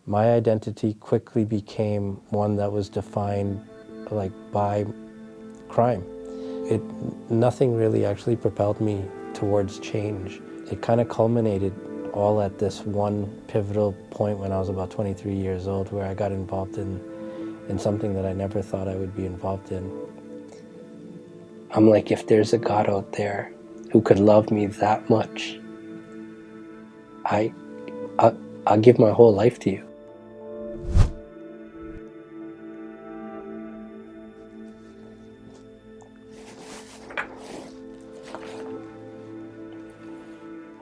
My identity quickly became one that was defined by crime. Nothing really actually propelled me towards change. It kind of culminated all at this one pivotal point when I was about 23 years old, where I got involved in something that I never thought I would be involved in. I'm like, if there's a God out there who could love me that much, I'll give my whole life to you.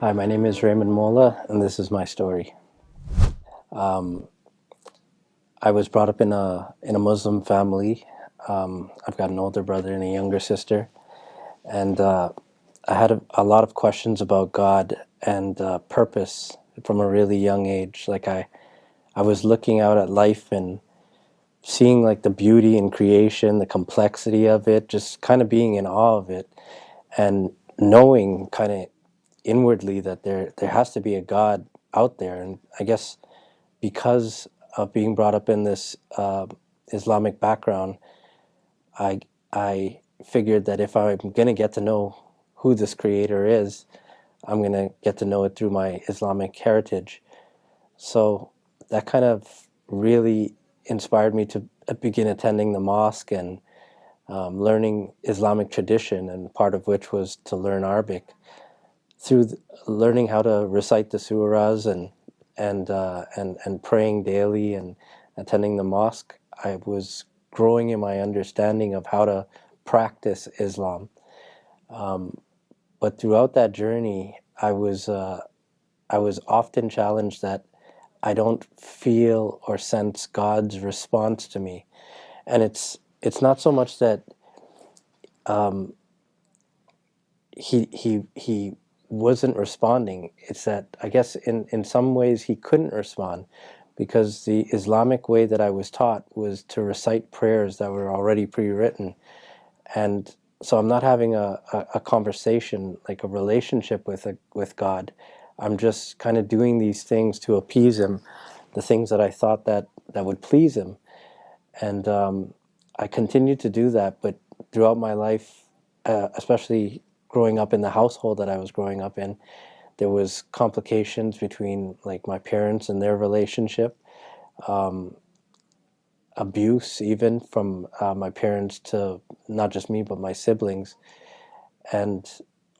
Hi, my name is Raymond Mowla, and this is my story. I was brought up in a Muslim family. I've got an older brother and a younger sister, and I had a lot of questions about God and purpose from a really young age. I was looking out at life and seeing the beauty in creation, the complexity of it, just kind of being in awe of it, and knowing kind of inwardly that there has to be a God out there. And I guess because of being brought up in this Islamic background, I figured that if I'm going to get to know who this creator is, I'm going to get to know it through my Islamic heritage. So that kind of really inspired me to begin attending the mosque and learning Islamic tradition, and part of which was to learn Arabic. Through learning how to recite the surahs and praying daily and attending the mosque, I was growing in my understanding of how to practice Islam. But throughout that journey, I was often challenged that I don't feel or sense God's response to me, and it's not so much that he wasn't responding. It's that I guess in some ways he couldn't respond, because the Islamic way that I was taught was to recite prayers that were already pre-written. And so I'm not having a conversation, like a relationship with God. I'm just kind of doing these things to appease him, the things that I thought that would please him. And I continued to do that, but throughout my life, especially growing up in the household that I was growing up in, there was complications between my parents and their relationship, abuse even from my parents to not just me but my siblings, and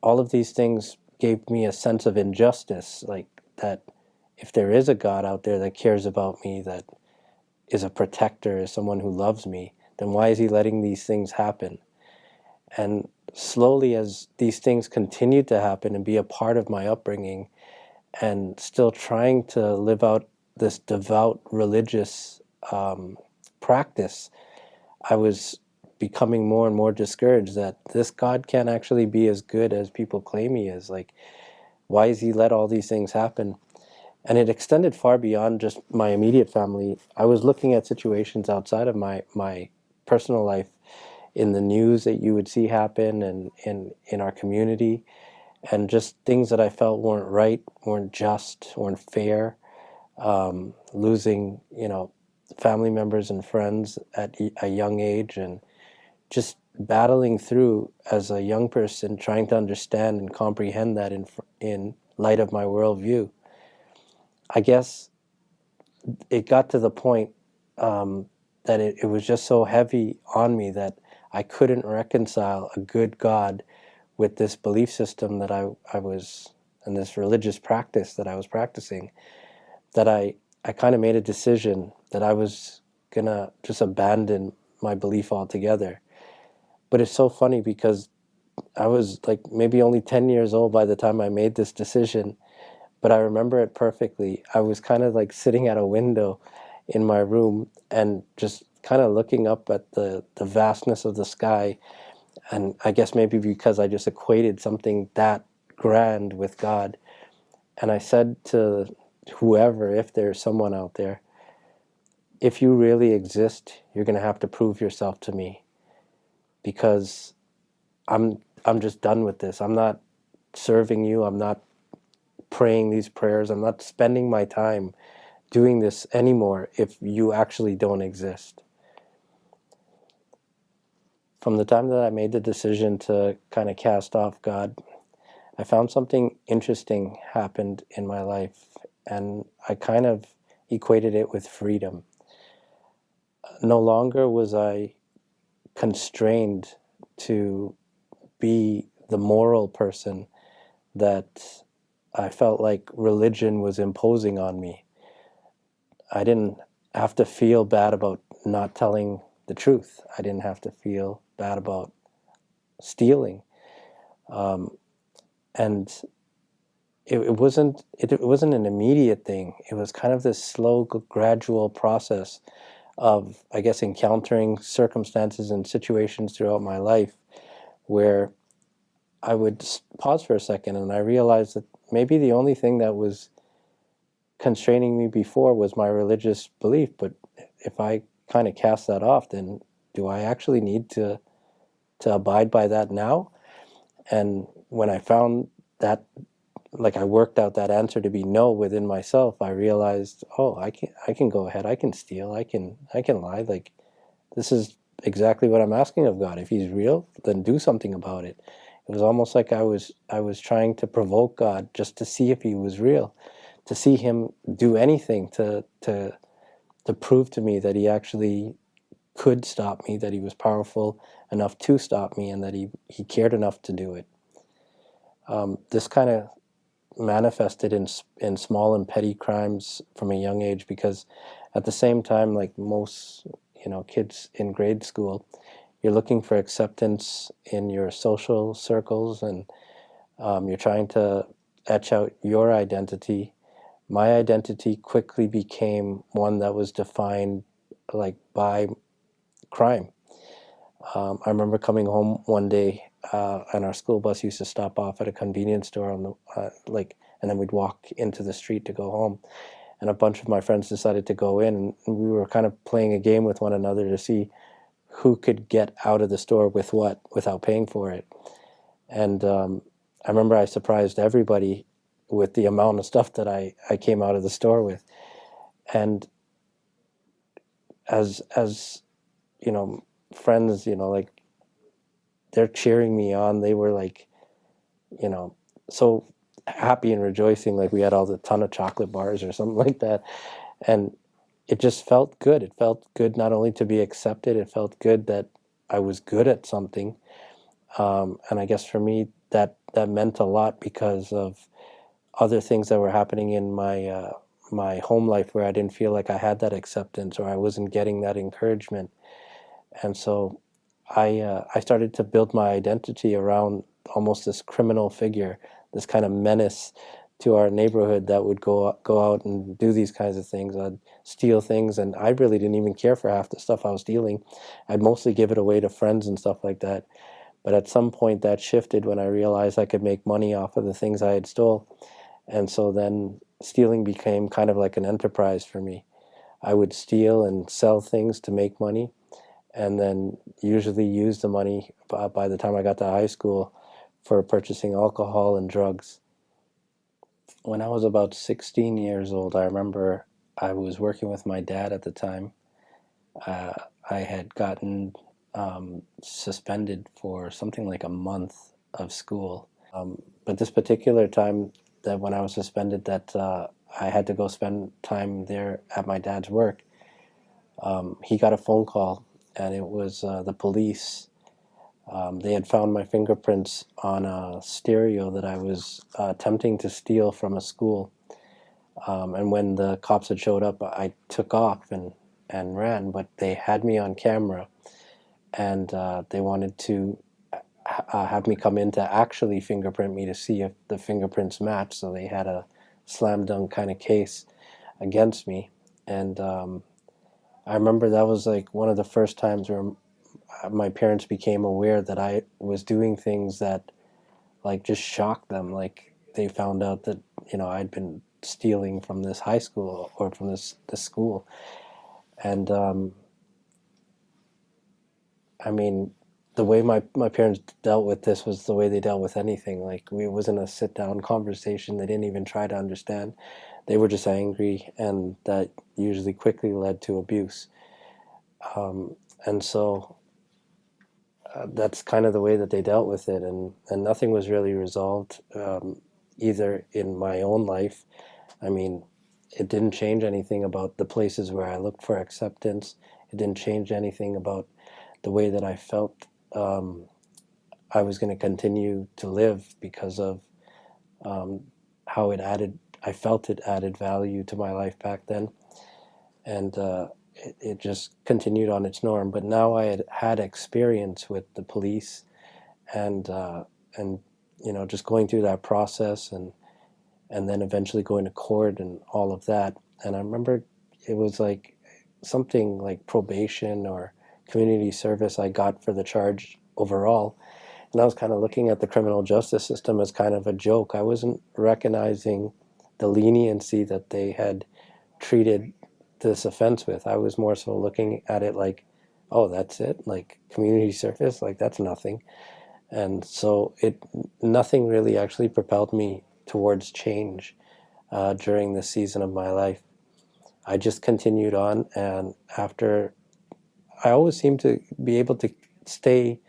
all of these things gave me a sense of injustice, that if there is a God out there that cares about me, that is a protector, is someone who loves me, then why is he letting these things happen? And slowly, as these things continued to happen and be a part of my upbringing, and still trying to live out this devout religious practice, I was becoming more and more discouraged that this God can't actually be as good as people claim he is. Why does he let all these things happen? And it extended far beyond just my immediate family. I was looking at situations outside of my personal life, in the news that you would see happen, and in our community, and just things that I felt weren't right, weren't just, weren't fair. Losing, family members and friends at a young age, and just battling through as a young person, trying to understand and comprehend that in light of my worldview. I guess it got to the point that it was just so heavy on me that I couldn't reconcile a good God with this belief system that I was, and this religious practice that I was practicing, that I kind of made a decision that I was going to just abandon my belief altogether. But it's so funny, because I was maybe only 10 years old by the time I made this decision, but I remember it perfectly. I was kind of sitting at a window in my room and just kind of looking up at the vastness of the sky. And I guess maybe because I just equated something that grand with God. And I said to whoever, if there's someone out there, if you really exist, you're going to have to prove yourself to me, because I'm just done with this. I'm not serving you. I'm not praying these prayers. I'm not spending my time doing this anymore if you actually don't exist. From the time that I made the decision to kind of cast off God, I found something interesting happened in my life, and I kind of equated it with freedom. No longer was I constrained to be the moral person that I felt like religion was imposing on me. I didn't have to feel bad about not telling the truth. I didn't have to feel bad about stealing. And it wasn't an immediate thing. It was kind of this slow, gradual process of, I guess, encountering circumstances and situations throughout my life where I would pause for a second and I realized that maybe the only thing that was constraining me before was my religious belief. But if I kind of cast that off, then do I actually need to abide by that now? And when I found that, like, I worked out that answer to be no within myself, I realized, oh, I can go ahead, I can steal, I can lie. Like, this is exactly what I'm asking of God. If He's real, then do something about it. It was almost like I was trying to provoke God just to see if He was real, to see Him do anything to prove to me that He actually could stop me, that He was powerful enough to stop me, and that He cared enough to do it. This kind of manifested in small and petty crimes from a young age, because at the same time, like most kids in grade school, you're looking for acceptance in your social circles, and you're trying to etch out your identity. My identity quickly became one that was defined like by crime. I remember coming home one day, and our school bus used to stop off at a convenience store on the and then we'd walk into the street to go home. And a bunch of my friends decided to go in, and we were kind of playing a game with one another to see who could get out of the store with what without paying for it. And I remember I surprised everybody with the amount of stuff that I came out of the store with. And as friends, like, they're cheering me on. They were like, so happy and rejoicing, like we had all the ton of chocolate bars or something like that. And it just felt good. It felt good not only to be accepted, it felt good that I was good at something. And I guess for me, that meant a lot because of other things that were happening in my home life where I didn't feel like I had that acceptance, or I wasn't getting that encouragement. And so I started to build my identity around almost this criminal figure, this kind of menace to our neighborhood that would go out and do these kinds of things. I'd steal things, and I really didn't even care for half the stuff I was stealing. I'd mostly give it away to friends and stuff like that. But at some point that shifted when I realized I could make money off of the things I had stole. And so then stealing became kind of like an enterprise for me. I would steal and sell things to make money, and then usually use the money by the time I got to high school for purchasing alcohol and drugs. When I was about 16 years old, I remember I was working with my dad at the time. I had gotten suspended for something like a month of school. But this particular time, that when I was suspended, that I had to go spend time there at my dad's work, he got a phone call, and it was the police. They had found my fingerprints on a stereo that I was attempting to steal from a school. And when the cops had showed up, I took off and ran, but they had me on camera, and they wanted to have me come in to actually fingerprint me to see if the fingerprints matched. So they had a slam dunk kind of case against me. And I remember that was like one of the first times where my parents became aware that I was doing things that like just shocked them. Like, they found out that I'd been stealing from this high school, or from this school. And I mean, the way my parents dealt with this was the way they dealt with anything. Like, it wasn't a sit down conversation. They didn't even try to understand. They were just angry, and that usually quickly led to abuse. And so that's kind of the way that they dealt with it, and nothing was really resolved, either in my own life. I mean, it didn't change anything about the places where I looked for acceptance. It didn't change anything about the way that I felt I was going to continue to live, because of how I felt it added value to my life back then. And it just continued on its norm. But now I had experience with the police, and just going through that process, and then eventually going to court and all of that. And I remember it was like something like probation or community service I got for the charge overall. And I was kind of looking at the criminal justice system as kind of a joke. I wasn't recognizing the leniency that they had treated this offense with. I was more so looking at it like, oh, that's it? Like, community service? Like, that's nothing. And so nothing really actually propelled me towards change during this season of my life. I just continued on, and after, I always seemed to be able to stay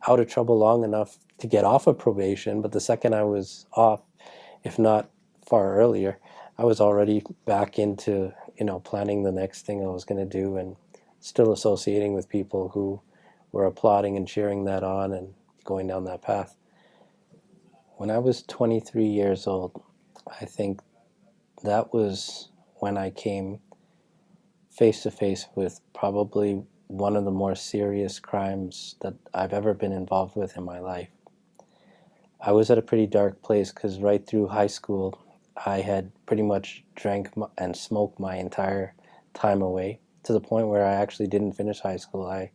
out of trouble long enough to get off of probation, but the second I was off, if not far earlier, I was already back into planning the next thing I was going to do, and still associating with people who were applauding and cheering that on and going down that path. When I was 23 years old, I think that was when I came face to face with probably one of the more serious crimes that I've ever been involved with in my life. I was at a pretty dark place, because right through high school, I had pretty much drank and smoked my entire time away, to the point where I actually didn't finish high school. I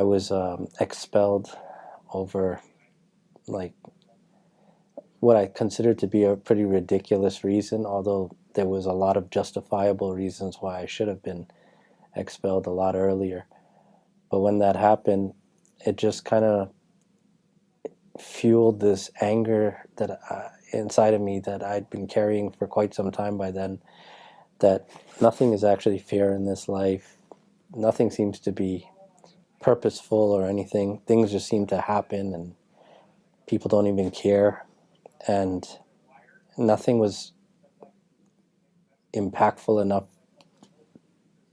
was expelled over, like, what I considered to be a pretty ridiculous reason, although there was a lot of justifiable reasons why I should have been expelled a lot earlier. But when that happened, it just kind of fueled this anger that inside of me that I'd been carrying for quite some time by then, that nothing is actually fair in this life. Nothing seems to be purposeful or anything. Things just seem to happen, and people don't even care. And nothing was impactful enough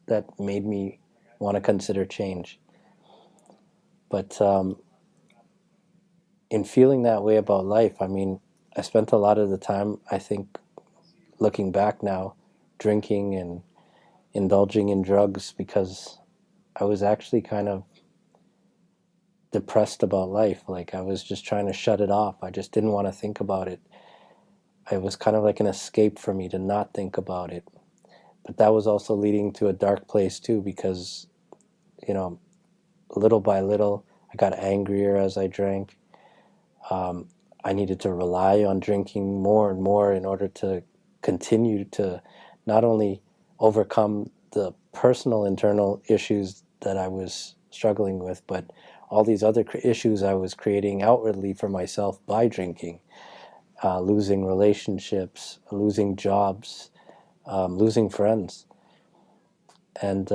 that made me want to consider change. But in feeling that way about life, I mean, I spent a lot of the time, I think, looking back now, drinking and indulging in drugs, because I was actually kind of depressed about life. Like, I was just trying to shut it off. I just didn't want to think about it. It was kind of like an escape for me to not think about it. But that was also leading to a dark place too, because, little by little, I got angrier as I drank. I needed to rely on drinking more and more in order to continue to not only overcome the personal internal issues that I was struggling with, but all these other issues I was creating outwardly for myself by drinking. Losing relationships, losing jobs, losing friends. And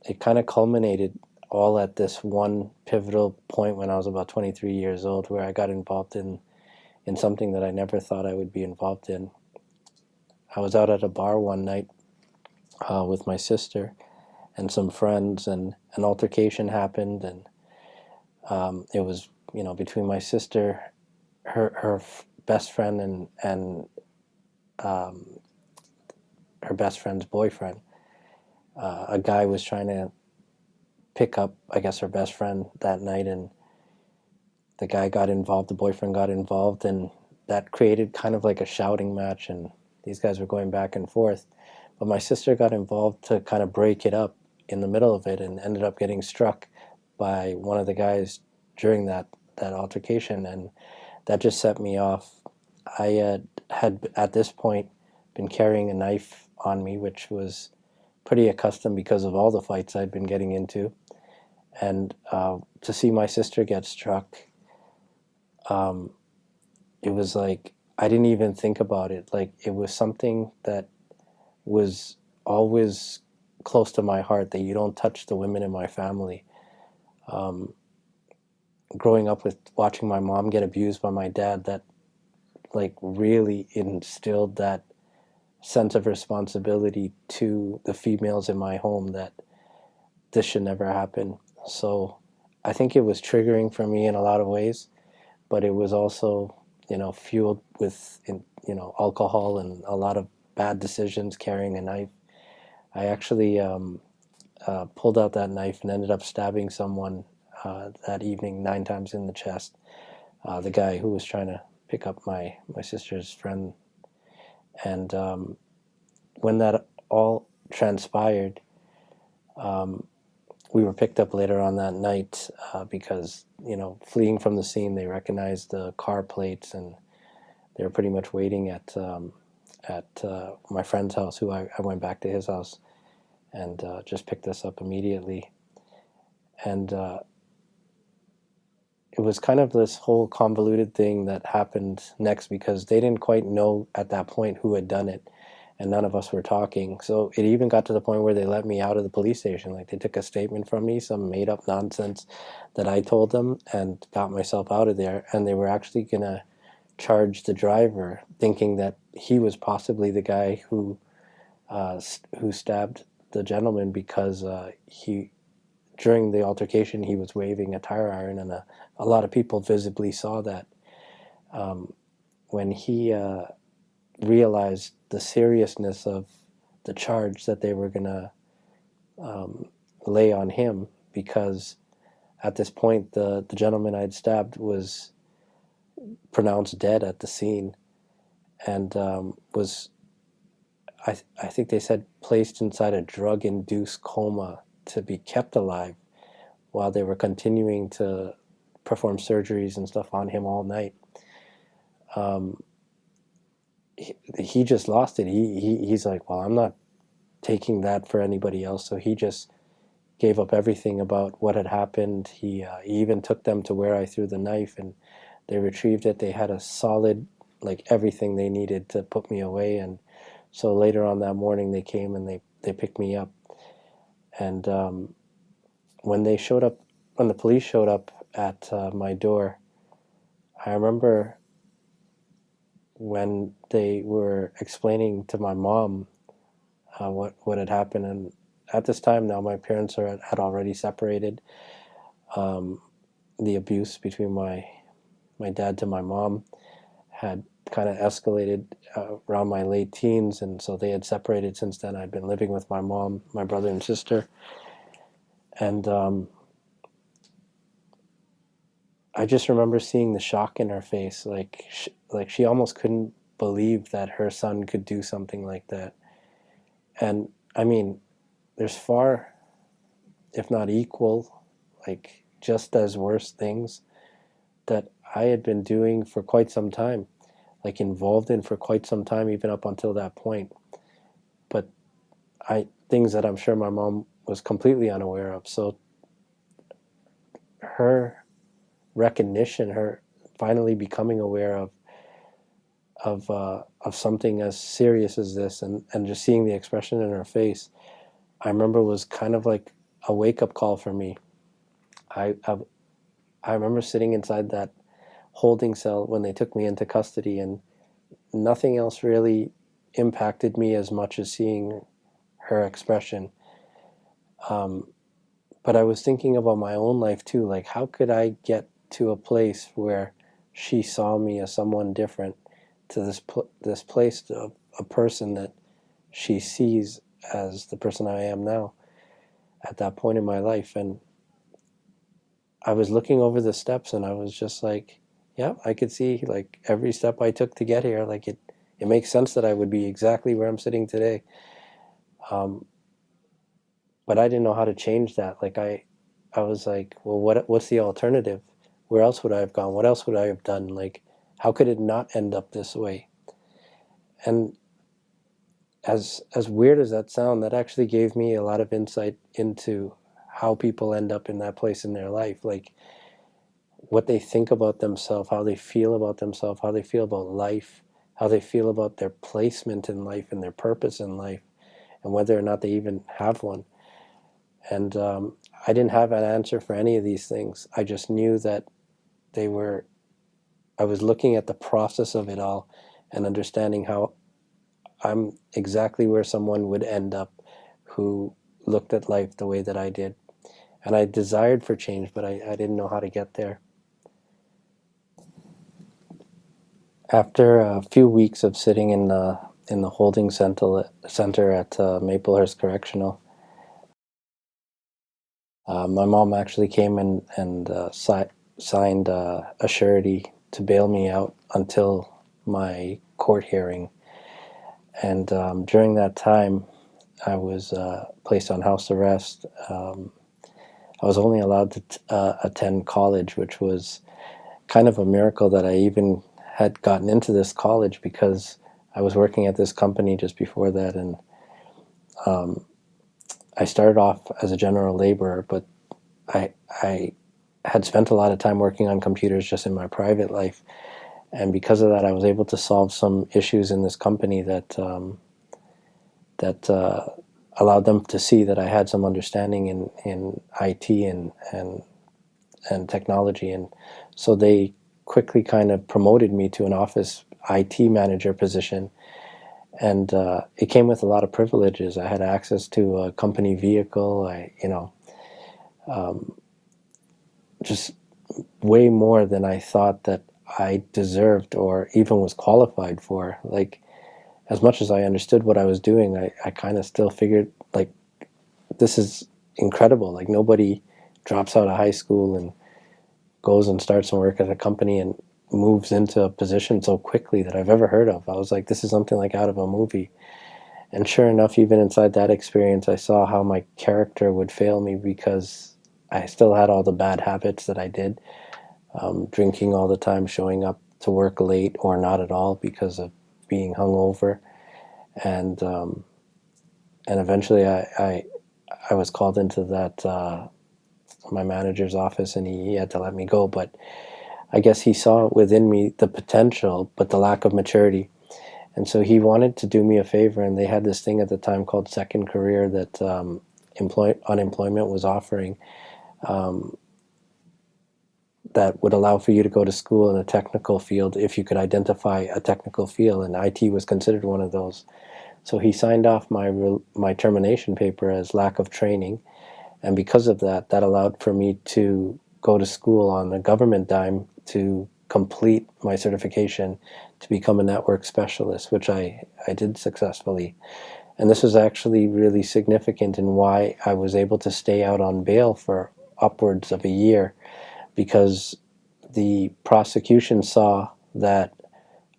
it kind of culminated all at this one pivotal point when I was about 23 years old, where I got involved in something that I never thought I would be involved in. I was out at a bar one night with my sister and some friends, and an altercation happened, and it was, between my sister, her best friend, and her best friend's boyfriend. A guy was trying to pick up, I guess, her best friend that night, and the guy got involved, the boyfriend got involved, and that created kind of like a shouting match, and these guys were going back and forth. But my sister got involved to kind of break it up in the middle of it, and ended up getting struck by one of the guys during that altercation, and that just set me off. I had at this point been carrying a knife on me, which was pretty accustomed because of all the fights I'd been getting into. And to see my sister get struck, it was like I didn't even think about it. Like, it was something that was always close to my heart, that you don't touch the women in my family. Um, Growing up with watching my mom get abused by my dad, that like really instilled that sense of responsibility to the females in my home, that this should never happen. So I think it was triggering for me in a lot of ways, but it was also, fueled with, alcohol and a lot of bad decisions, carrying a knife. I actually pulled out that knife and ended up stabbing someone that evening 9 times in the chest. The guy who was trying to pick up my sister's friend. And when that all transpired, we were picked up later on that night because, fleeing from the scene, they recognized the car plates, and they were pretty much waiting at my friend's house, who I went back to his house, and just picked us up immediately. And it was kind of this whole convoluted thing that happened next, because they didn't quite know at that point who had done it, and none of us were talking. So it even got to the point where they let me out of the police station. Like, they took a statement from me, some made up nonsense that I told them, and got myself out of there. And they were actually going to charge the driver, thinking that he was possibly the guy who stabbed the gentleman, because he during the altercation he was waving a tire iron, and a lot of people visibly saw that. When he realized the seriousness of the charge that they were going to lay on him, because at this point the gentleman I'd stabbed was pronounced dead at the scene, and was, I think they said, placed inside a drug-induced coma to be kept alive while they were continuing to perform surgeries and stuff on him all night. He just lost it. He's like, well, I'm not taking that for anybody else. So he just gave up everything about what had happened. He even took them to where I threw the knife, and they retrieved it. They had a solid, like, everything they needed to put me away. And so later on that morning, they came and they picked me up. And when the police showed up at my door, I remember when they were explaining to my mom what had happened. And at this time now, my parents had already separated. The abuse between my dad to my mom had kind of escalated around my late teens, and so they had separated since then. I'd been living with my mom, my brother, and sister. And I just remember seeing the shock in her face. Like she almost couldn't believe that her son could do something like that. And I mean, there's far, if not equal, like just as worse things that I had been doing for quite some time, like involved in for quite some time, even up until that point. But things that I'm sure my mom was completely unaware of. So her recognition, her finally becoming aware of something as serious as this, and just seeing the expression in her face, I remember was kind of like a wake-up call for me. I remember sitting inside that holding cell when they took me into custody, and nothing else really impacted me as much as seeing her expression. But I was thinking about my own life too, like how could I get to a place where she saw me as someone different, to this place of a person that she sees as the person I am now at that point in my life. And I was looking over the steps, and I was just like, yeah, I could see like every step I took to get here. Like it makes sense that I would be exactly where I'm sitting today. But I didn't know how to change that. Like I was like, well, what's the alternative? Where else would I have gone? What else would I have done? Like, how could it not end up this way? And as weird as that sound, that actually gave me a lot of insight into how people end up in that place in their life, like what they think about themselves, how they feel about themselves, how they feel about life, how they feel about their placement in life and their purpose in life, and whether or not they even have one. And I didn't have an answer for any of these things. I just knew that they were, I was looking at the process of it all and understanding how I'm exactly where someone would end up who looked at life the way that I did. And I desired for change, but I didn't know how to get there. After a few weeks of sitting in the holding center at Maplehurst Correctional, my mom actually came and signed a surety to bail me out until my court hearing. And during that time, I was placed on house arrest. I was only allowed to attend college, which was kind of a miracle that I even had gotten into this college, because I was working at this company just before that, and I started off as a general laborer, but I had spent a lot of time working on computers just in my private life, and because of that, I was able to solve some issues in this company that allowed them to see that I had some understanding in IT and technology, and so they quickly kind of promoted me to an office IT manager position, and it came with a lot of privileges. I had access to a company vehicle. Just way more than I thought that I deserved or even was qualified for. Like, as much as I understood what I was doing, I kind of still figured, like, this is incredible. Like, nobody drops out of high school and goes and starts some work at a company and moves into a position so quickly that I've ever heard of. I was like, this is something like out of a movie. And sure enough, even inside that experience, I saw how my character would fail me, because I still had all the bad habits that I did. Drinking all the time, showing up to work late or not at all because of being hungover. And eventually I was called into that my manager's office, and he had to let me go. But I guess he saw within me the potential, but the lack of maturity. And so he wanted to do me a favor, and they had this thing at the time called Second Career that unemployment was offering, that would allow for you to go to school in a technical field if you could identify a technical field, and IT was considered one of those. So he signed off my termination paper as lack of training, and because of that, that allowed for me to go to school on a government dime to complete my certification to become a network specialist, which I did successfully. And this was actually really significant in why I was able to stay out on bail for upwards of a year, because the prosecution saw that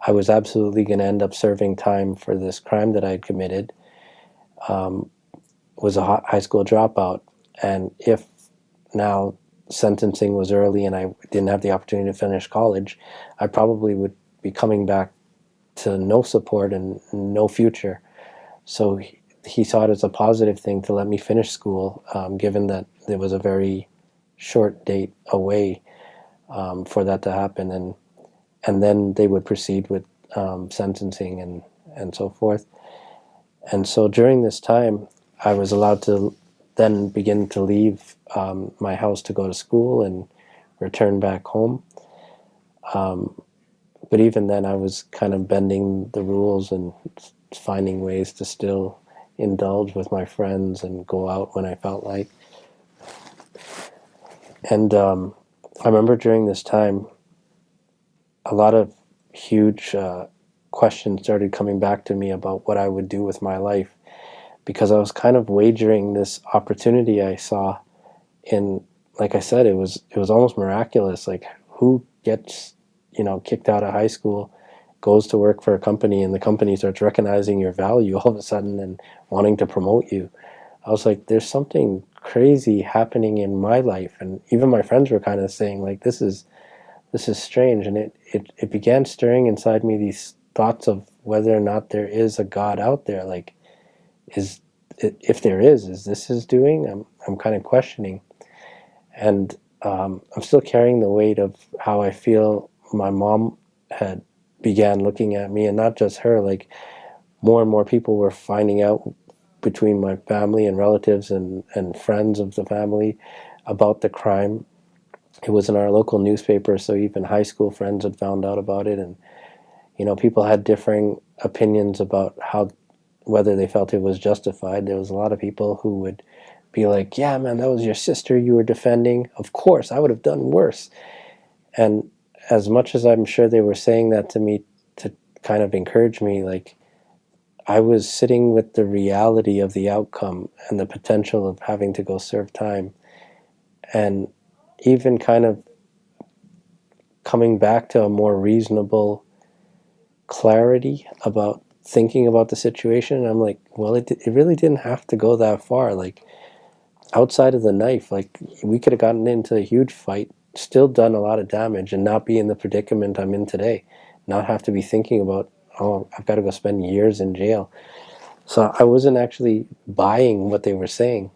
I was absolutely going to end up serving time for this crime that I had committed, was a high school dropout. And if now sentencing was early and I didn't have the opportunity to finish college, I probably would be coming back to no support and no future. So he saw it as a positive thing to let me finish school, given that there was a very short date away for that to happen, and then they would proceed with sentencing and so forth. And so during this time, I was allowed to then begin to leave my house to go to school and return back home. But even then, I was kind of bending the rules and finding ways to still indulge with my friends and go out when I felt like. And I remember during this time, a lot of huge questions started coming back to me about what I would do with my life, because I was kind of wagering this opportunity I saw in, like I said, it was almost miraculous. Like, who gets, kicked out of high school, goes to work for a company, and the company starts recognizing your value all of a sudden and wanting to promote you? I was like, there's something crazy happening in my life. And even my friends were kind of saying, like, this is strange. And it began stirring inside me these thoughts of whether or not there is a God out there. Like, if there is this his doing? I'm kind of questioning. And I'm still carrying the weight of how I feel my mom had began looking at me, and not just her, like more and more people were finding out between my family and relatives and friends of the family about the crime. It was in our local newspaper, so even high school friends had found out about it. And people had differing opinions about how, whether they felt it was justified. There was a lot of people who would be like, yeah man, that was your sister you were defending, of course I would have done worse. And as much as I'm sure they were saying that to me to kind of encourage me, like, I was sitting with the reality of the outcome and the potential of having to go serve time, and even kind of coming back to a more reasonable clarity about thinking about the situation. And I'm like, well, it really didn't have to go that far. Like, outside of the knife, like, we could have gotten into a huge fight, still done a lot of damage, and not be in the predicament I'm in today, not have to be thinking about, oh, I've got to go spend years in jail. So I wasn't actually buying what they were saying.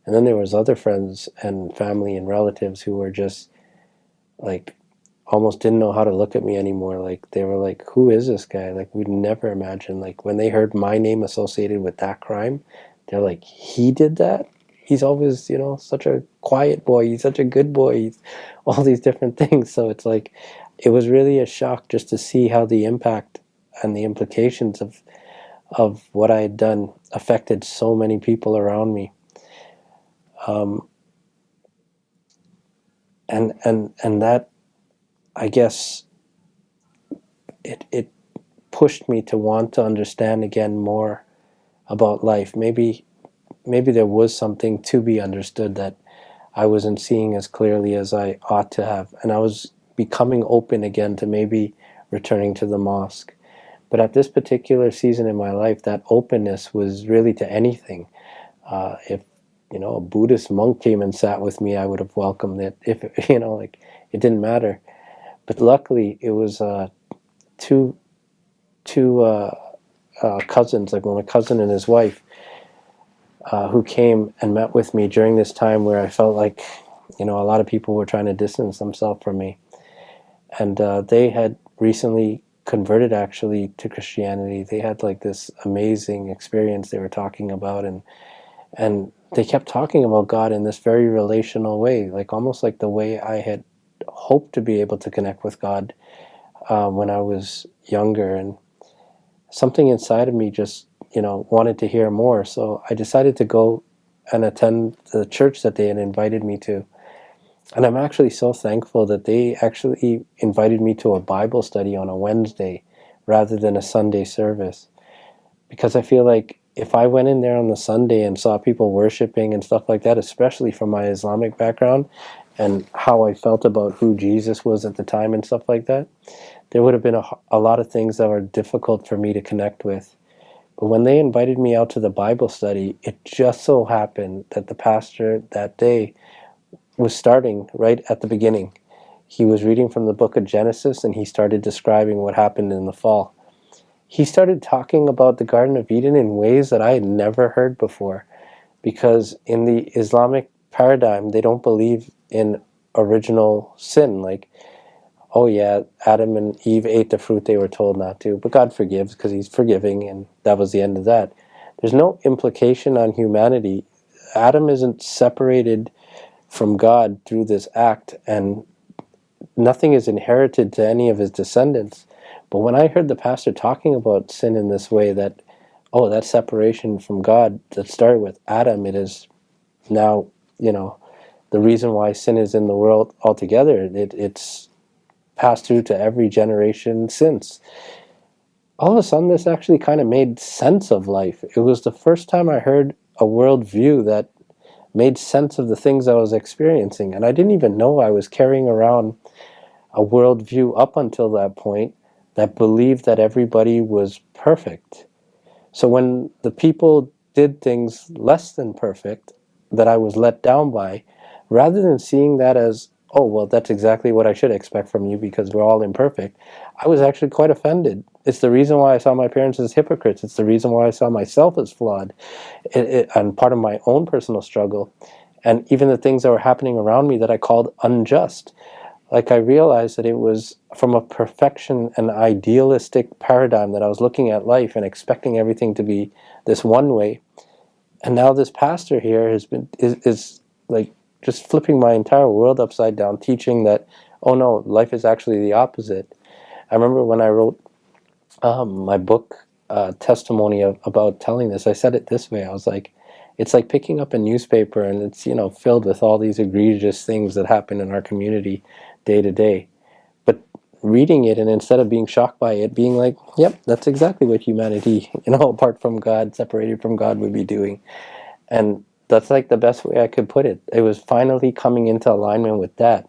And then there was other friends and family and relatives who were just like, almost didn't know how to look at me anymore. Like, they were like, who is this guy? Like, we'd never imagine, like, when they heard my name associated with that crime, they're like, he did that? He's always, such a quiet boy, he's such a good boy, he's all these different things. So it's like, it was really a shock just to see how the impact and the implications of what I had done affected so many people around me. And that, I guess, it pushed me to want to understand again more about life. Maybe there was something to be understood that I wasn't seeing as clearly as I ought to have, and I was becoming open again to maybe returning to the mosque. But at this particular season in my life, that openness was really to anything. If a Buddhist monk came and sat with me, I would have welcomed it. If like, it didn't matter. But luckily, it was two cousins, like my cousin and his wife, who came and met with me during this time where I felt like, a lot of people were trying to distance themselves from me. And they had recently converted actually to Christianity. They had like this amazing experience they were talking about, and they kept talking about God in this very relational way, like almost like the way I had hoped to be able to connect with God when I was younger. And something inside of me just, wanted to hear more. So I decided to go and attend the church that they had invited me to. And I'm actually so thankful that they actually invited me to a Bible study on a Wednesday rather than a Sunday service. Because I feel like if I went in there on the Sunday and saw people worshiping and stuff like that, especially from my Islamic background and how I felt about who Jesus was at the time and stuff like that, there would have been a lot of things that were difficult for me to connect with. But when they invited me out to the Bible study, it just so happened that the pastor that day was starting right at the beginning. He was reading from the book of Genesis, and he started describing what happened in the fall. He started talking about the Garden of Eden in ways that I had never heard before, because in the Islamic paradigm, they don't believe in original sin. Like, oh yeah, Adam and Eve ate the fruit they were told not to, but God forgives because he's forgiving, and that was the end of that. There's no implication on humanity. Adam isn't separated from God through this act, and nothing is inherited to any of his descendants. But when I heard the pastor talking about sin in this way, that, oh, that separation from God that started with Adam, it is now, the reason why sin is in the world altogether. It's passed through to every generation since. All of a sudden, this actually kind of made sense of life. It was the first time I heard a worldview that made sense of the things I was experiencing. And I didn't even know I was carrying around a worldview up until that point that believed that everybody was perfect. So when the people did things less than perfect that I was let down by, rather than seeing that as, oh, well, that's exactly what I should expect from you because we're all imperfect, I was actually quite offended. It's the reason why I saw my parents as hypocrites. It's the reason why I saw myself as flawed, and part of my own personal struggle. And even the things that were happening around me that I called unjust. Like I realized that it was from a perfection and idealistic paradigm that I was looking at life and expecting everything to be this one way. And now this pastor here is like just flipping my entire world upside down, teaching that, oh no, life is actually the opposite. I remember when I wrote my book, testimony about telling this, I said it this way. I was like, it's like picking up a newspaper and it's, filled with all these egregious things that happen in our community day to day. But reading it, and instead of being shocked by it, being like, yep, that's exactly what humanity, apart from God, separated from God, would be doing. And that's like the best way I could put it. It was finally coming into alignment with that.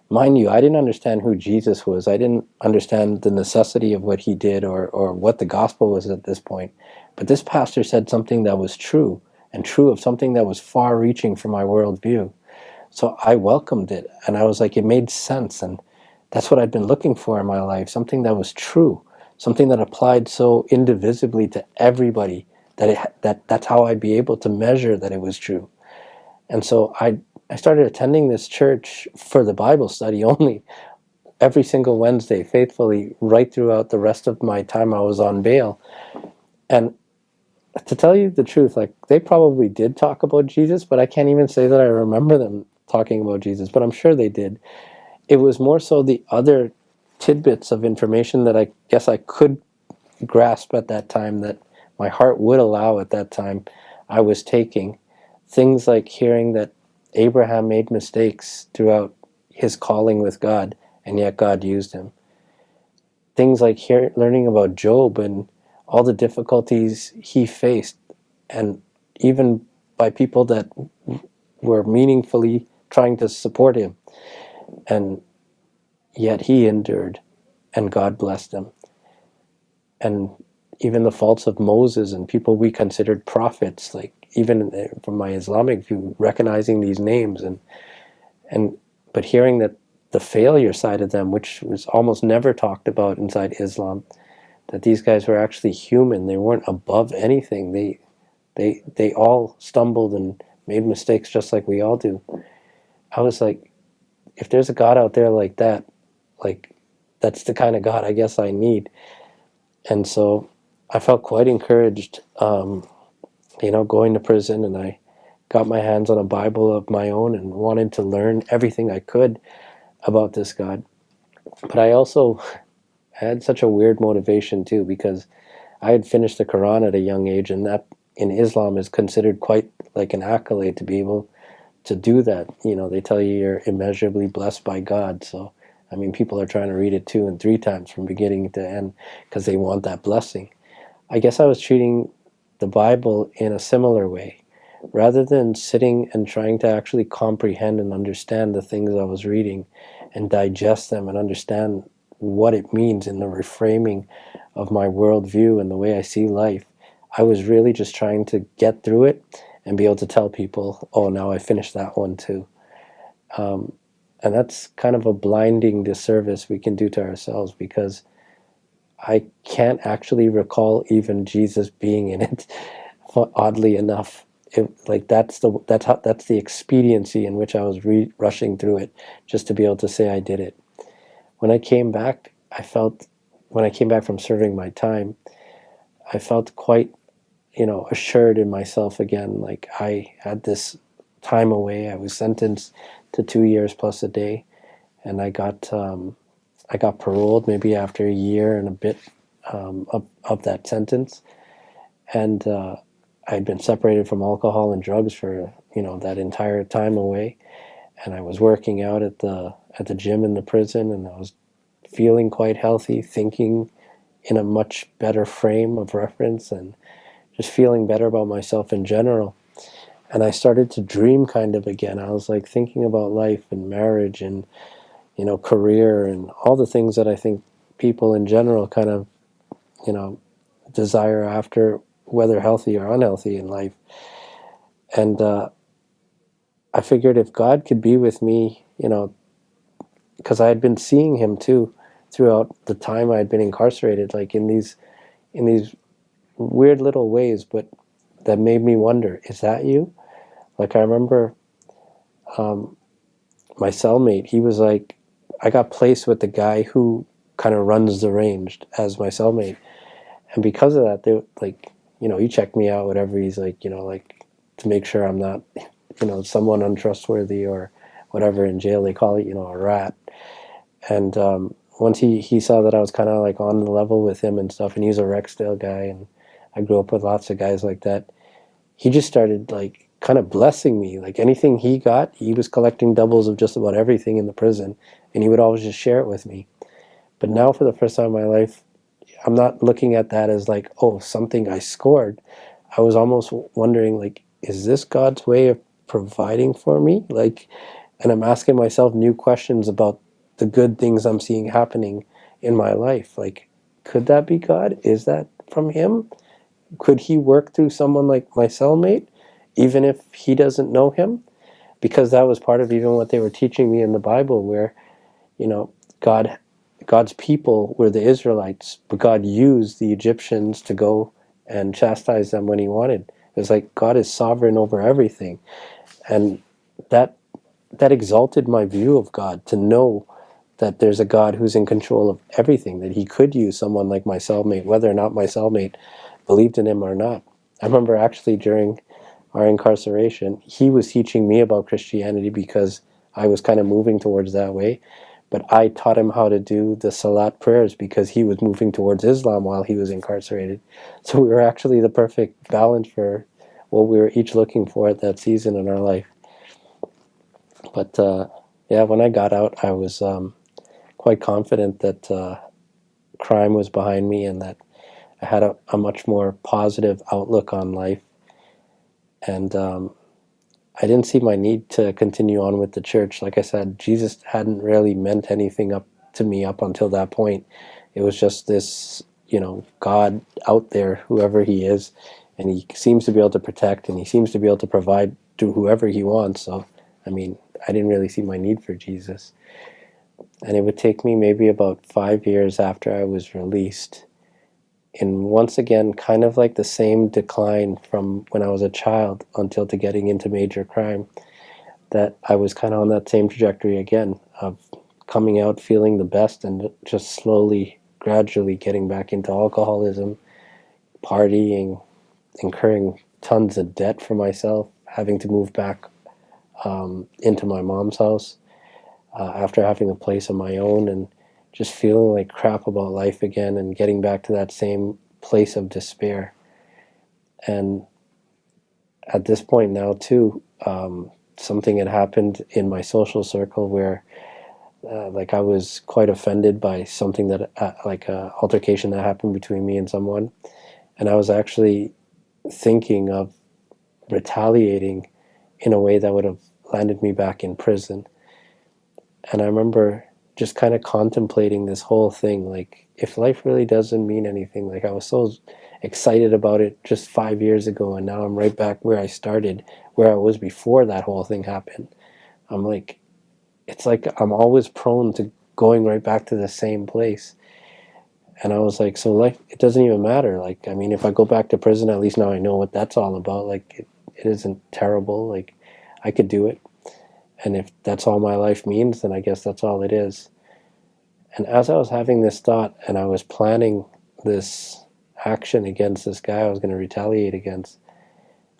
Mind you, I didn't understand who Jesus was. I didn't understand the necessity of what he did or what the gospel was at this point. But this pastor said something that was true, and true of something that was far-reaching for my worldview. So I welcomed it, and I was like, it made sense, and that's what I'd been looking for in my life, something that was true, something that applied so indivisibly to everybody that's how I'd be able to measure that it was true. And so I started attending this church for the Bible study only every single Wednesday, faithfully, right throughout the rest of my time I was on bail. And to tell you the truth, like, they probably did talk about Jesus, but I can't even say that I remember them talking about Jesus, but I'm sure they did. It was more so the other tidbits of information that I guess I could grasp at that time, that my heart would allow at that time, I was taking. Things like hearing that Abraham made mistakes throughout his calling with God, and yet God used him. Things like learning about Job and all the difficulties he faced, and even by people that were meaningfully trying to support him, and yet he endured, and God blessed him. And even the faults of Moses and people we considered prophets, like even from my Islamic view, recognizing these names and but hearing that the failure side of them, which was almost never talked about inside Islam, that these guys were actually human. They weren't above anything. They all stumbled and made mistakes just like we all do. I was like, if there's a God out there like that, like, that's the kind of God I guess I need. And so I felt quite encouraged, going to prison, and I got my hands on a Bible of my own and wanted to learn everything I could about this God. But I also had such a weird motivation too, because I had finished the Quran at a young age, and that in Islam is considered quite like an accolade to be able to do that. They tell you you're immeasurably blessed by God. So, I mean, people are trying to read it 2 and 3 times from beginning to end because they want that blessing. I guess I was treating the Bible in a similar way. Rather than sitting and trying to actually comprehend and understand the things I was reading and digest them and understand what it means in the reframing of my worldview and the way I see life, I was really just trying to get through it and be able to tell people, oh, now I finished that one too. And that's kind of a blinding disservice we can do to ourselves, because I can't actually recall even Jesus being in it, oddly enough. That's the expediency in which I was rushing through it just to be able to say I did it. When I came back, when I came back from serving my time, I felt quite, assured in myself again. Like, I had this time away. I was sentenced to 2 years plus a day, and I got paroled maybe after a year and a bit of that sentence. And I'd been separated from alcohol and drugs for that entire time away, and I was working out at the gym in the prison, and I was feeling quite healthy, thinking in a much better frame of reference, and just feeling better about myself in general. And I started to dream kind of again. I was like thinking about life and marriage and career and all the things that I think people in general kind of desire after, whether healthy or unhealthy in life. And I figured if God could be with me, because I had been seeing him too throughout the time I had been incarcerated, like in these weird little ways, but that made me wonder, is that you? Like, I remember my cellmate, he was like, I got placed with the guy who kind of runs the range as my cellmate. And because of that, they like, he checked me out, whatever. He's like, like to make sure I'm not, someone untrustworthy or whatever. In jail, they call it, a rat. And once he saw that I was kind of like on the level with him and stuff, and he's a Rexdale guy, and I grew up with lots of guys like that, he just started like kind of blessing me. Like anything he got, he was collecting doubles of just about everything in the prison, and he would always just share it with me. But now, for the first time in my life, I'm not looking at that as like, oh, something I scored. I was almost wondering, like, is this God's way of providing for me? Like, and I'm asking myself new questions about the good things I'm seeing happening in my life. Like, could that be God? Is that from him? Could he work through someone like my cellmate, even if he doesn't know him? Because that was part of even what they were teaching me in the Bible, where, God, God's people were the Israelites, but God used the Egyptians to go and chastise them when he wanted. It's like God is sovereign over everything. And that exalted my view of God, to know that there's a God who's in control of everything, that he could use someone like my cellmate, whether or not my cellmate believed in him or not. I remember actually during our incarceration, he was teaching me about Christianity because I was kind of moving towards that way. But I taught him how to do the Salat prayers because he was moving towards Islam while he was incarcerated. So we were actually the perfect balance for what we were each looking for at that season in our life. But yeah, when I got out, I was quite confident that crime was behind me and that I had a much more positive outlook on life. And I didn't see my need to continue on with the church. Like I said, Jesus hadn't really meant anything up to me up until that point. It was just this, God out there, whoever he is, and he seems to be able to protect, and he seems to be able to provide to whoever he wants. So, I mean, I didn't really see my need for Jesus. And it would take me maybe about 5 years after I was released, in once again kind of like the same decline from when I was a child until to getting into major crime, that I was kind of on that same trajectory again of coming out feeling the best and just slowly, gradually getting back into alcoholism, partying, incurring tons of debt for myself, having to move back into my mom's house after having a place of my own, and just feeling like crap about life again and getting back to that same place of despair. And at this point now too, something had happened in my social circle where like I was quite offended by something that like a altercation that happened between me and someone, and I was actually thinking of retaliating in a way that would have landed me back in prison. And I remember just kind of contemplating this whole thing, like, if life really doesn't mean anything, like I was so excited about it just 5 years ago, and now I'm right back where I started, where I was before that whole thing happened. I'm like, it's like I'm always prone to going right back to the same place. And I was like, so life, it doesn't even matter. Like, I mean, if I go back to prison, at least now I know what that's all about. Like, it isn't terrible. Like, I could do it. And if that's all my life means, then I guess that's all it is. And as I was having this thought and I was planning this action against this guy I was going to retaliate against,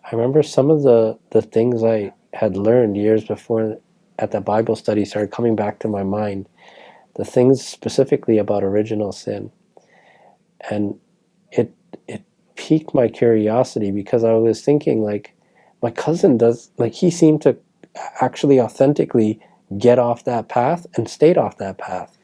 I remember some of the things I had learned years before at the Bible study started coming back to my mind. The things specifically about original sin. And it piqued my curiosity because I was thinking, like, my cousin does, like, he seemed to actually authentically get off that path and stayed off that path.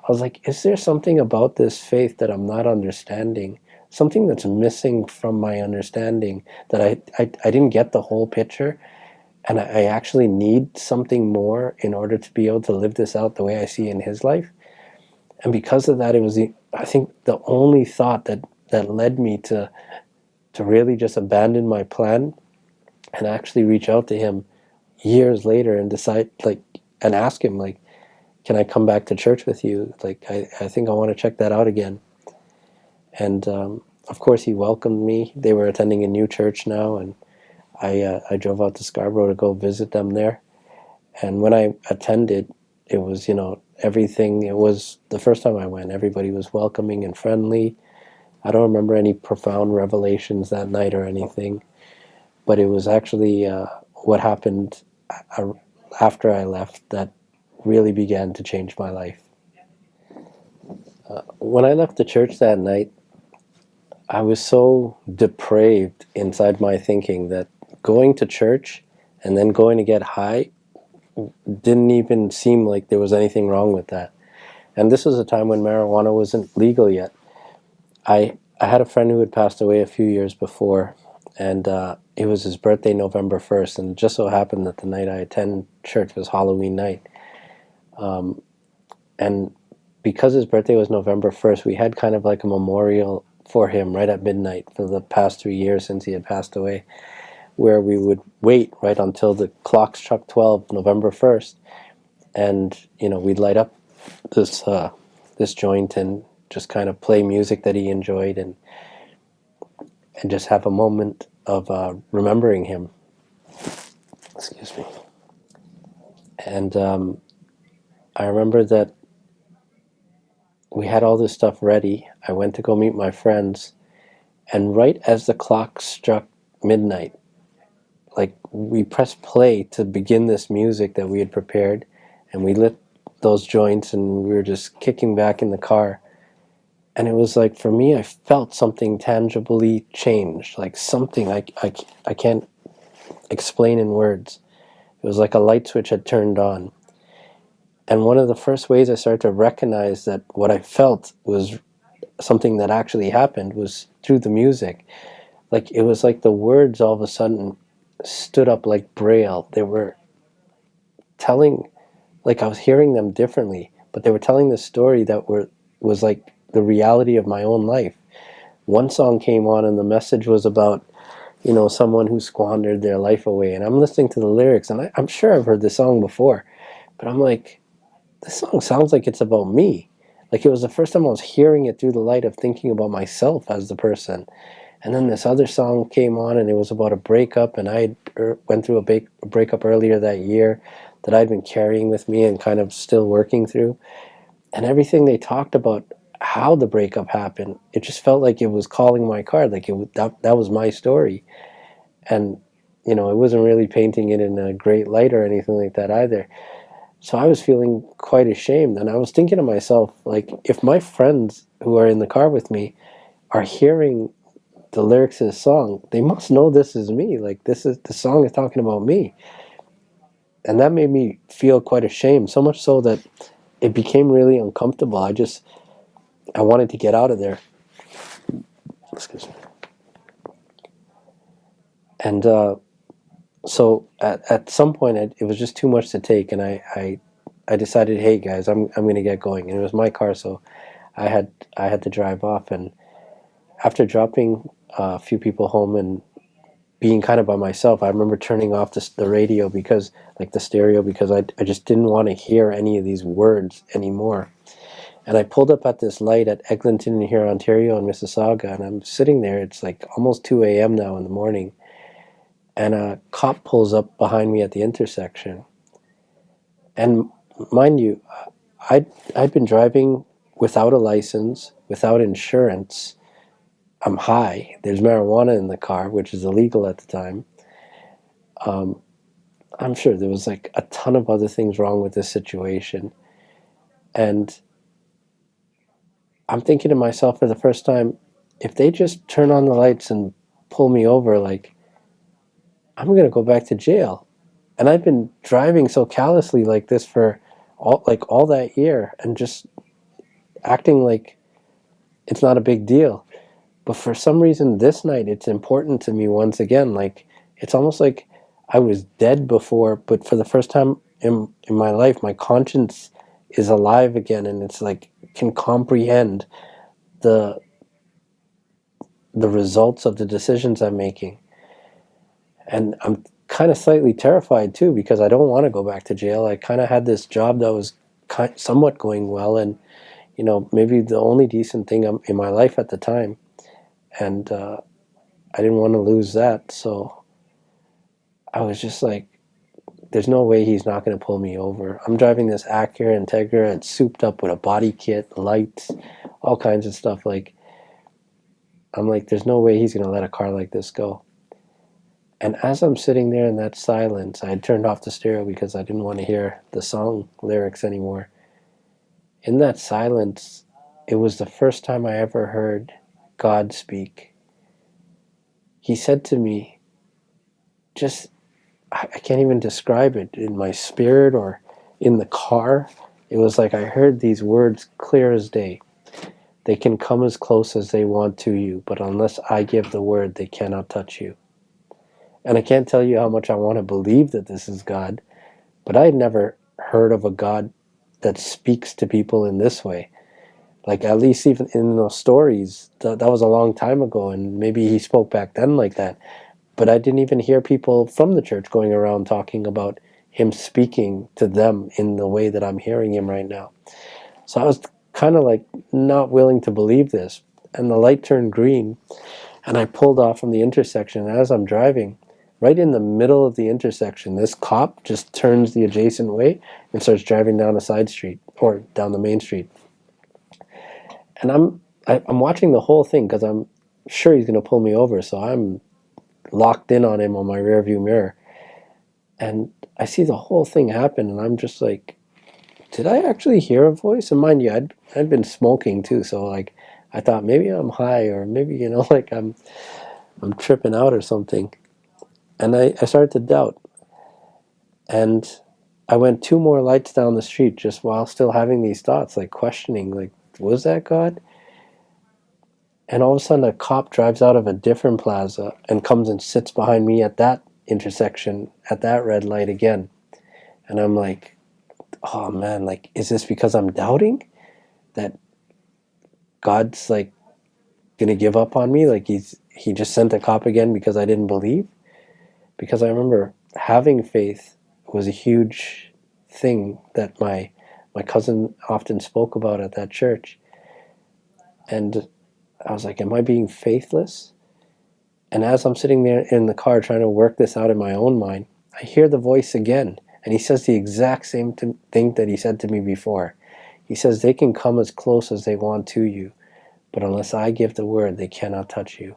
I was like, is there something about this faith that I'm not understanding? Something that's missing from my understanding, that I didn't get the whole picture, and I actually need something more in order to be able to live this out the way I see in his life. And because of that, it was I think the only thought that led me to really just abandon my plan and actually reach out to him years later and decide, like, and ask him, like, can I come back to church with you? Like, I think I want to check that out again. And of course, he welcomed me. They were attending a new church now, and I drove out to Scarborough to go visit them there. And when I attended, it was, everything. It was the first time I went. Everybody was welcoming and friendly. I don't remember any profound revelations that night or anything, but it was actually what happened uh, after I left that really began to change my life. When I left the church that night, I was so depraved inside my thinking that going to church and then going to get high didn't even seem like there was anything wrong with that. And this was a time when marijuana wasn't legal yet. I had a friend who had passed away a few years before, and it was his birthday November 1st, and it just so happened that the night I attended church was Halloween night. And because his birthday was November 1st, we had kind of like a memorial for him right at midnight for the past 3 years since he had passed away, where we would wait right until the clock struck 12 November 1st, and we'd light up this joint and just kind of play music that he enjoyed, and just have a moment of remembering him. Excuse me. And I remember that we had all this stuff ready. I went to go meet my friends, and right as the clock struck midnight, like, we pressed play to begin this music that we had prepared, and we lit those joints, and we were just kicking back in the car. And it was like, for me, I felt something tangibly change, like something I can't explain in words. It was like a light switch had turned on. And one of the first ways I started to recognize that what I felt was something that actually happened was through the music. Like, it was like the words all of a sudden stood up like Braille. They were telling, like, I was hearing them differently, but they were telling the story that was like the reality of my own life. One song came on and the message was about, someone who squandered their life away. And I'm listening to the lyrics, and I'm sure I've heard this song before, but I'm like, this song sounds like it's about me. Like, it was the first time I was hearing it through the light of thinking about myself as the person. And then this other song came on, and it was about a breakup, and I went through a breakup earlier that year that I'd been carrying with me and kind of still working through. And everything they talked about, how the breakup happened, it just felt like it was calling my card, like that was my story. And it wasn't really painting it in a great light or anything like that either. So I was feeling quite ashamed, and I was thinking to myself, like, if my friends who are in the car with me are hearing the lyrics of the song, they must know this is me. Like, the song is talking about me. And that made me feel quite ashamed, so much so that it became really uncomfortable. I wanted to get out of there. Excuse me. And so at some point, it was just too much to take, and I decided, hey guys, I'm going to get going. And it was my car, so I had to drive off. And after dropping a few people home and being kind of by myself, I remember turning off the radio, because, like, the stereo, because I just didn't want to hear any of these words anymore. And I pulled up at this light at Eglinton here, Ontario, and Mississauga, and I'm sitting there. It's like almost 2 a.m. now in the morning, and a cop pulls up behind me at the intersection. And mind you, I'd been driving without a license, without insurance. I'm high. There's marijuana in the car, which is illegal at the time. I'm sure there was like a ton of other things wrong with this situation. And I'm thinking to myself for the first time, if they just turn on the lights and pull me over, like, I'm going to go back to jail. And I've been driving so callously like this for all that year, and just acting like it's not a big deal. But for some reason this night, it's important to me once again. Like, it's almost like I was dead before, but for the first time in my life, my conscience is alive again, and it's like, can comprehend the results of the decisions I'm making. And I'm kind of slightly terrified too, because I don't want to go back to jail. I kind of had this job that was somewhat going well, and maybe the only decent thing in my life at the time, and I didn't want to lose that. So I was just like there's no way he's not going to pull me over. I'm driving this Acura Integra. It's souped up with a body kit, lights, all kinds of stuff. Like, I'm like, there's no way he's going to let a car like this go. And as I'm sitting there in that silence, I had turned off the stereo because I didn't want to hear the song lyrics anymore. In that silence, it was the first time I ever heard God speak. He said to me, just, I can't even describe it in my spirit or in the car. It was like I heard these words clear as day. They can come as close as they want to you, but unless I give the word, they cannot touch you. And I can't tell you how much I want to believe that this is God, but I had never heard of a God that speaks to people in this way. Like, at least even in those stories, that was a long time ago, and maybe he spoke back then like that. But I didn't even hear people from the church going around talking about him speaking to them in the way that I'm hearing him right now. So I was kind of like not willing to believe this. And the light turned green, and I pulled off from the intersection. And as I'm driving, right in the middle of the intersection, this cop just turns the adjacent way and starts driving down a side street, or down the main street. And I'm watching the whole thing because I'm sure he's going to pull me over. So I'm locked in on him on my rear view mirror. And I see the whole thing happen, and I'm just like, did I actually hear a voice? And mind you, I'd been smoking too, so like I thought maybe I'm high, or maybe, like I'm tripping out or something. And I started to doubt. And I went 2 more lights down the street just while still having these thoughts, like questioning, like, was that God? And all of a sudden a cop drives out of a different plaza and comes and sits behind me at that intersection at that red light again. And I'm like, oh man, like, is this because I'm doubting that God's like gonna give up on me? Like he just sent a cop again because I didn't believe? Because I remember having faith was a huge thing that my cousin often spoke about at that church. And I was like, am I being faithless? And as I'm sitting there in the car trying to work this out in my own mind, I hear the voice again. And he says the exact same thing that he said to me before. He says, they can come as close as they want to you, but unless I give the word, they cannot touch you.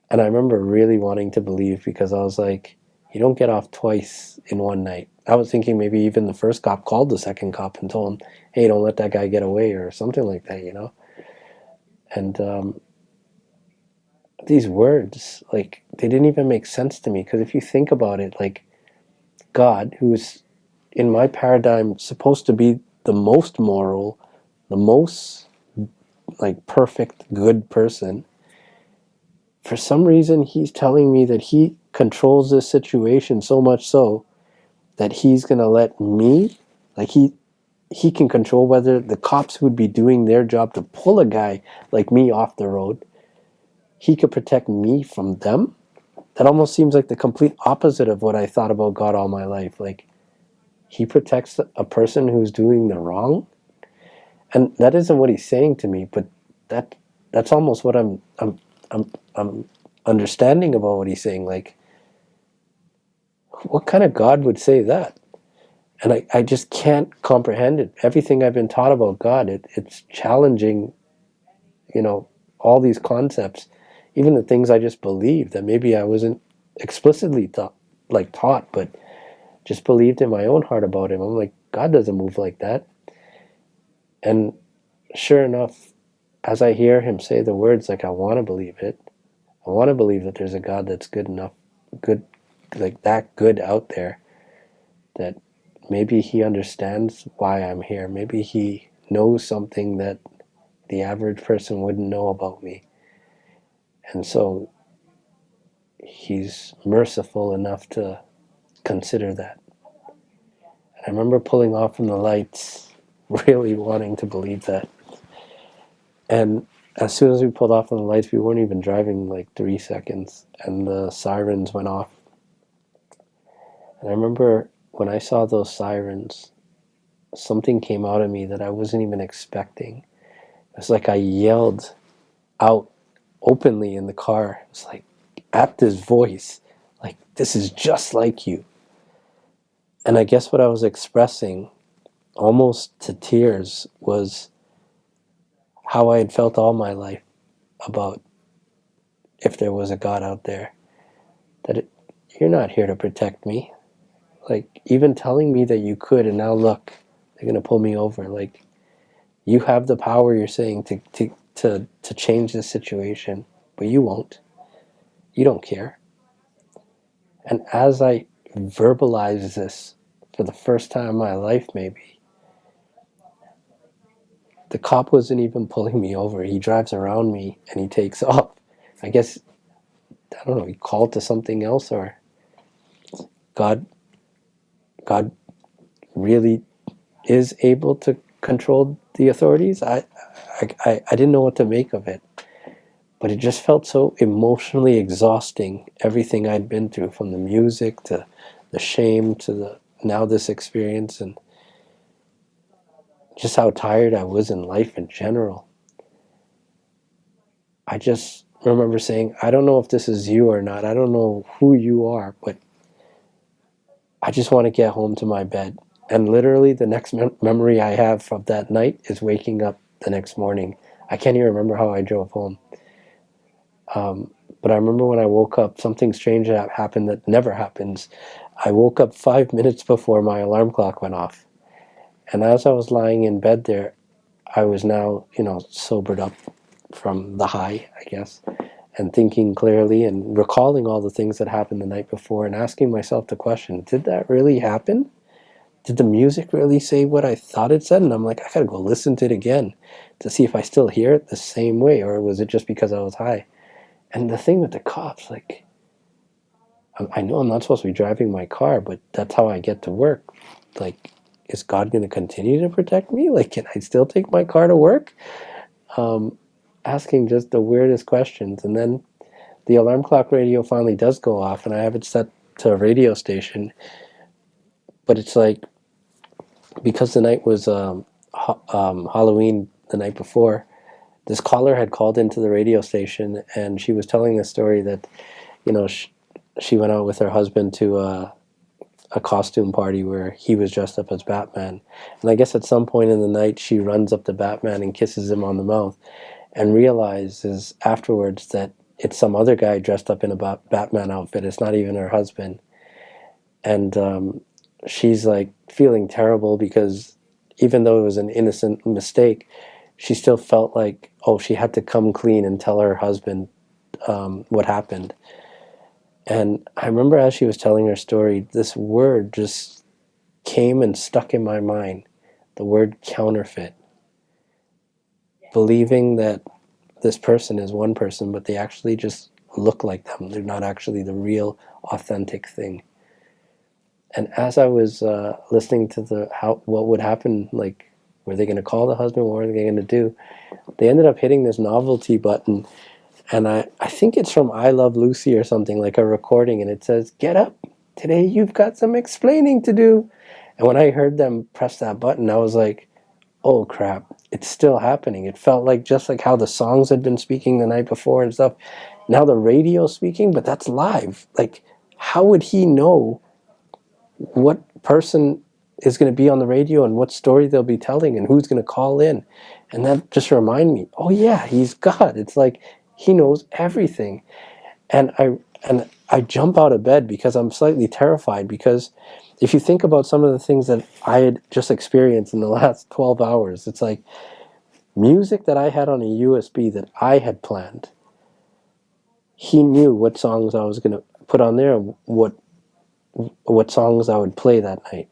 And I remember really wanting to believe, because I was like, you don't get off twice in one night. I was thinking maybe even the first cop called the second cop and told him, hey, don't let that guy get away, or something like that. And these words, like, they didn't even make sense to me, because if you think about it, like, God, who is in my paradigm supposed to be the most moral, the most like perfect good person, for some reason he's telling me that he controls this situation so much so that he's gonna let me, like, he can control whether the cops who would be doing their job to pull a guy like me off the road, he could protect me from them. That almost seems like the complete opposite of what I thought about God all my life. Like, he protects a person who's doing the wrong, and that isn't what he's saying to me, but that's almost what I'm understanding about what he's saying. Like, what kind of God would say that? And I just can't comprehend it. Everything I've been taught about God, it's challenging, all these concepts, even the things I just believed that maybe I wasn't explicitly taught, but just believed in my own heart about him. I'm like, God doesn't move like that. And sure enough, as I hear him say the words, like, I want to believe it. I want to believe that there's a God that's good enough, good, like that good out there, that maybe he understands why I'm here. Maybe he knows something that the average person wouldn't know about me. And so he's merciful enough to consider that. And I remember pulling off from the lights, really wanting to believe that. And as soon as we pulled off from the lights, we weren't even driving like 3 seconds, and the sirens went off. And I remember when I saw those sirens, something came out of me that I wasn't even expecting. It's like I yelled out openly in the car. It's like, at this voice, like, this is just like you. And I guess what I was expressing, almost to tears, was how I had felt all my life about if there was a God out there. You're not here to protect me. Like, even telling me that you could, and now look, they're going to pull me over. Like, you have the power, you're saying, to change this situation, but you won't. You don't care. And as I verbalize this for the first time in my life, maybe, the cop wasn't even pulling me over. He drives around me and he takes off. I guess, I don't know, he called to something else, or God really is able to control the authorities. I didn't know what to make of it. But it just felt so emotionally exhausting, everything I'd been through, from the music to the shame to now this experience, and just how tired I was in life in general. I just remember saying, I don't know if this is you or not. I don't know who you are, but I just want to get home to my bed. And literally the next memory I have from that night is waking up the next morning. I can't even remember how I drove home. But I remember when I woke up, something strange happened that never happens. I woke up 5 minutes before my alarm clock went off. And as I was lying in bed there, I was now, sobered up from the high, I guess, and thinking clearly and recalling all the things that happened the night before and asking myself the question, did that really happen? Did the music really say what I thought it said? And I'm like, I gotta go listen to it again to see if I still hear it the same way, or was it just because I was high? And the thing with the cops, like, I know I'm not supposed to be driving my car, but that's how I get to work. Like, is God going to continue to protect me? Like, can I still take my car to work? Asking just the weirdest questions. And then the alarm clock radio finally does go off, and I have it set to a radio station. But it's like, because the night was Halloween the night before, this caller had called into the radio station, and she was telling the story that, she went out with her husband to a costume party where he was dressed up as Batman. And I guess at some point in the night, she runs up to Batman and kisses him on the mouth, and realizes afterwards that it's some other guy dressed up in a Batman outfit. It's not even her husband. And she's like feeling terrible because even though it was an innocent mistake, she still felt like, oh, she had to come clean and tell her husband what happened. And I remember as she was telling her story, this word just came and stuck in my mind. The word counterfeit. Believing that this person is one person, but they actually just look like them. They're not actually the real, authentic thing. And as I was listening to what would happen, like, were they going to call the husband? What were they going to do? They ended up hitting this novelty button, and I think it's from I Love Lucy or something, like a recording, and it says, "Get up, today you've got some explaining to do." And when I heard them press that button, I was like, oh crap, it's still happening. It felt like just like how the songs had been speaking the night before and stuff. Now the radio's speaking, but that's live. Like, how would he know what person is going to be on the radio and what story they'll be telling and who's going to call in? And that just reminded me, oh yeah, he's God. It's like he knows everything. And I jump out of bed because I'm slightly terrified, because if you think about some of the things that I had just experienced in the last 12 hours, it's like music that I had on a USB that I had planned. He knew what songs I was going to put on there and what songs I would play that night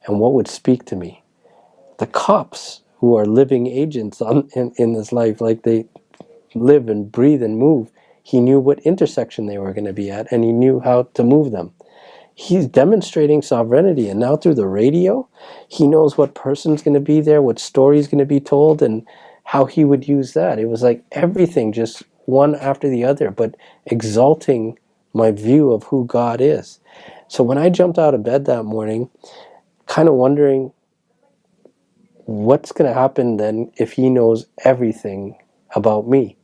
and what would speak to me. The cops, who are living agents in this life, like they live and breathe and move, he knew what intersection they were going to be at, and he knew how to move them. He's demonstrating sovereignty, and now through the radio, he knows what person's going to be there, what story's going to be told, and how he would use that. It was like everything just one after the other, but exalting my view of who God is. So when I jumped out of bed that morning, kind of wondering what's going to happen then if he knows everything about me.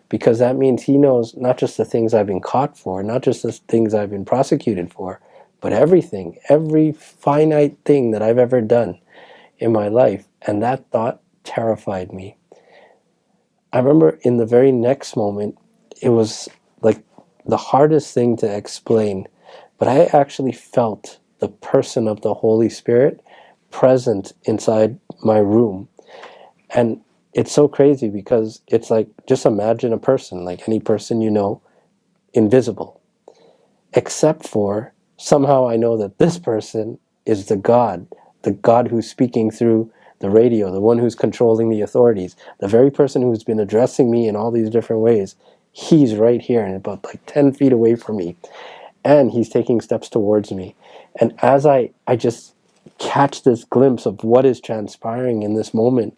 Because that means he knows not just the things I've been caught for, not just the things I've been prosecuted for, but everything, every finite thing that I've ever done in my life. And that thought terrified me. I remember in the very next moment, it was like the hardest thing to explain, but I actually felt the person of the Holy Spirit present inside my room. And it's so crazy because it's like, just imagine a person, like any person you know, invisible, except for somehow I know that this person is the God who's speaking through the radio, the one who's controlling the authorities, the very person who's been addressing me in all these different ways. He's right here and about like 10 feet away from me, and he's taking steps towards me. And as I just catch this glimpse of what is transpiring in this moment,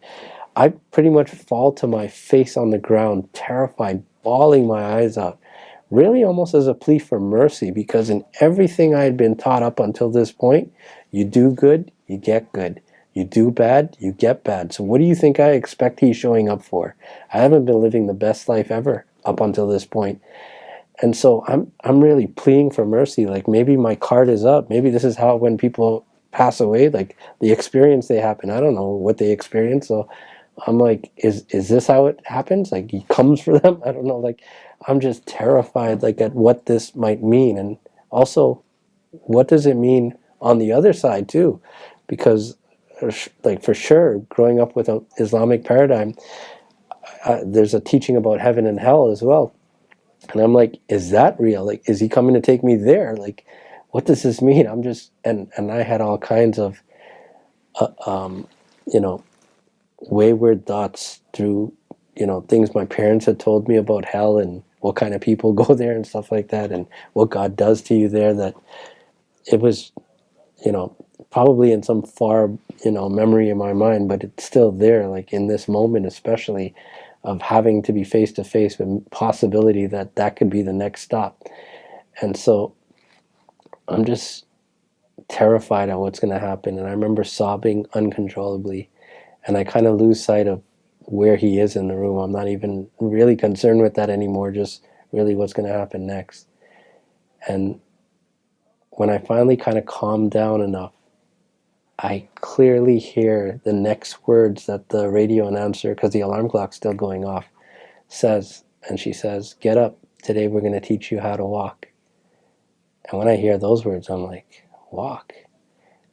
I pretty much fall to my face on the ground, terrified, bawling my eyes out, really almost as a plea for mercy, because in everything I had been taught up until this point, you do good, you get good. You do bad, you get bad. So what do you think I expect he's showing up for? I haven't been living the best life ever up until this point. And so I'm really pleading for mercy. Like, maybe my card is up. Maybe this is how, when people pass away, like the experience they happen. I don't know what they experience. So I'm like, is this how it happens? Like, he comes for them? I don't know. Like, I'm just terrified, like, at what this might mean. And also, what does it mean on the other side too? Because like, for sure, growing up with an Islamic paradigm, there's a teaching about heaven and hell as well. And I'm like, is that real? Like, is he coming to take me there? Like, what does this mean? I'm just, and I had all kinds of, you know, wayward thoughts through, things my parents had told me about hell and what kind of people go there and stuff like that, and what God does to you there. That it was, probably in some far, memory in my mind, but it's still there, like in this moment, especially of having to be face to face with possibility that that could be the next stop. And so I'm just terrified at what's going to happen. And I remember sobbing uncontrollably, and I kind of lose sight of where he is in the room. I'm not even really concerned with that anymore, just really what's going to happen next. And when I finally kind of calmed down enough, I clearly hear the next words that the radio announcer, because the alarm clock's still going off, says. And she says, "Get up. Today we're going to teach you how to walk." And when I hear those words, I'm like, walk?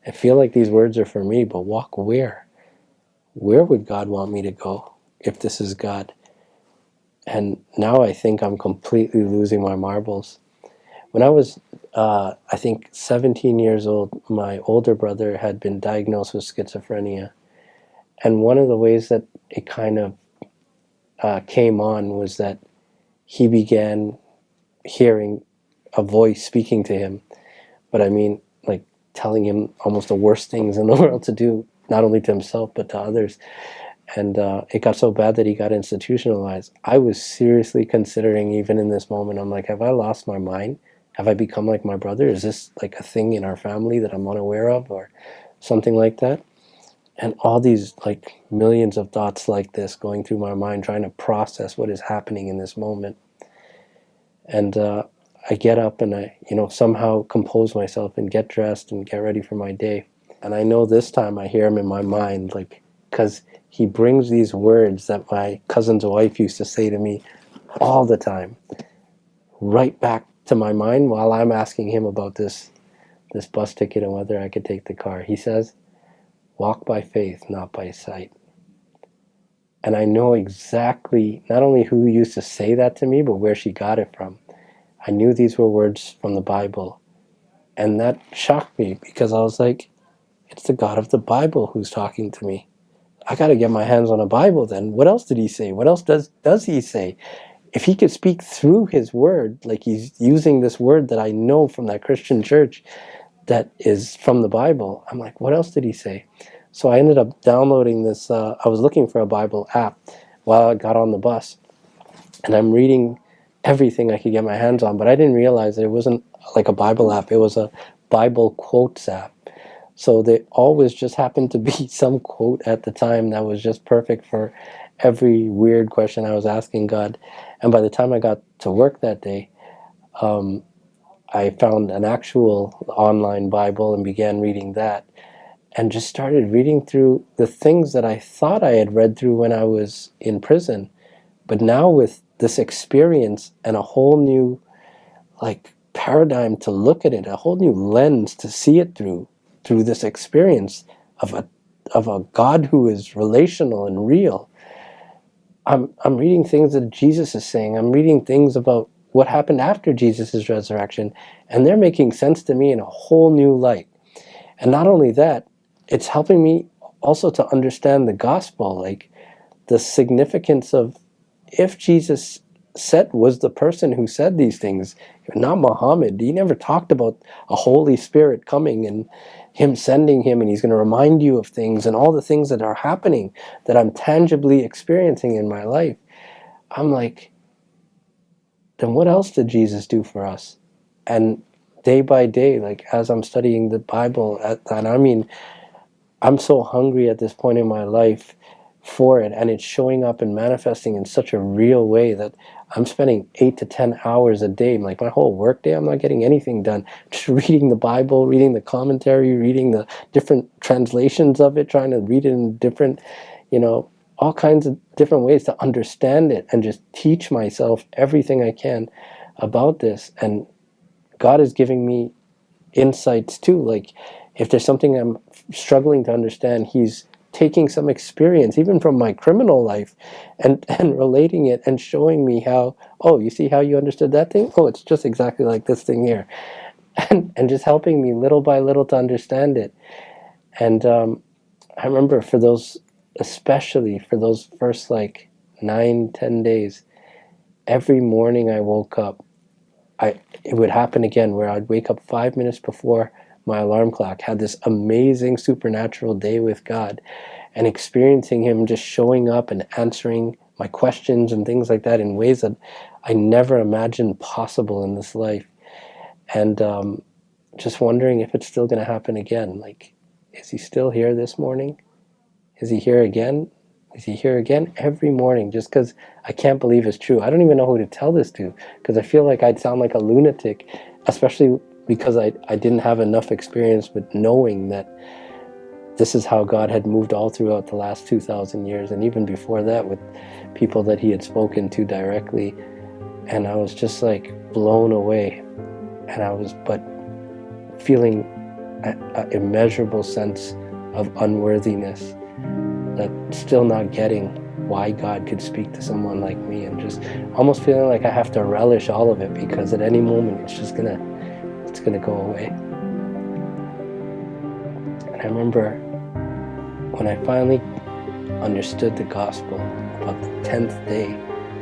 I feel like these words are for me, but walk where? Where would God want me to go if this is God? And now I think I'm completely losing my marbles. When I was, I think, 17 years old, my older brother had been diagnosed with schizophrenia. And one of the ways that it kind of came on was that he began hearing a voice speaking to him. But I mean, like, telling him almost the worst things in the world to do, not only to himself, but to others. And it got so bad that he got institutionalized. I was seriously considering, even in this moment, I'm like, have I lost my mind? Have I become like my brother? Is this like a thing in our family that I'm unaware of, or something like that? And all these, like, millions of thoughts like this going through my mind, trying to process what is happening in this moment. And I get up and I, somehow compose myself and get dressed and get ready for my day. And I know this time I hear him in my mind, like, because he brings these words that my cousin's wife used to say to me all the time, right back to my mind while I'm asking him about this bus ticket and whether I could take the car. He says, "Walk by faith, not by sight." And I know exactly not only who used to say that to me, but where she got it from. I knew these were words from the Bible. And that shocked me, because I was like, it's the God of the Bible who's talking to me. I got to get my hands on a Bible then. What else did he say? What else does he say? If he could speak through his word, like he's using this word that I know from that Christian church that is from the Bible, I'm like, what else did he say? So I ended up downloading this. I was looking for a Bible app while I got on the bus, and I'm reading everything I could get my hands on, but I didn't realize that it wasn't like a Bible app. It was a Bible quotes app. So there always just happened to be some quote at the time that was just perfect for every weird question I was asking God. And by the time I got to work that day, I found an actual online Bible and began reading that, and just started reading through the things that I thought I had read through when I was in prison. But now with this experience and a whole new paradigm to look at it, a whole new lens to see it through this experience of a God who is relational and real. I'm reading things that Jesus is saying. I'm reading things about what happened after Jesus' resurrection, and they're making sense to me in a whole new light. And not only that, it's helping me also to understand the gospel, like the significance of, if Jesus was the person who said these things, not Muhammad. He never talked about a Holy Spirit coming and him sending him, and he's going to remind you of things and all the things that are happening that I'm tangibly experiencing in my life. I'm like, then what else did Jesus do for us? And day by day, like as I'm studying the Bible, and I mean, I'm so hungry at this point in my life for it, and it's showing up and manifesting in such a real way that I'm spending 8 to 10 hours a day, like my whole work day, I'm not getting anything done, just reading the Bible, reading the commentary, reading the different translations of it, trying to read it in different, all kinds of different ways to understand it and just teach myself everything I can about this. And God is giving me insights too. Like if there's something I'm struggling to understand, he's taking some experience even from my criminal life and relating it and showing me how, oh, you see how you understood that thing? Oh, it's just exactly like this thing here. And just helping me little by little to understand it. And I remember especially for those first 9-10 days, every morning I woke up, it would happen again where I'd wake up 5 minutes before my alarm clock, had this amazing supernatural day with God, and experiencing him just showing up and answering my questions and things like that in ways that I never imagined possible in this life. And just wondering if it's still going to happen again. Like, is he still here this morning? Is he here again? Is he here again? Every morning, just because I can't believe it's true. I don't even know who to tell this to, because I feel like I'd sound like a lunatic, especially because I didn't have enough experience with knowing that this is how God had moved all throughout the last 2,000 years, and even before that with people that he had spoken to directly. And I was just blown away, and I was feeling an immeasurable sense of unworthiness, that still not getting why God could speak to someone like me, and just almost feeling like I have to relish all of it, because at any moment it's gonna go away. And I remember when I finally understood the gospel, about the 10th day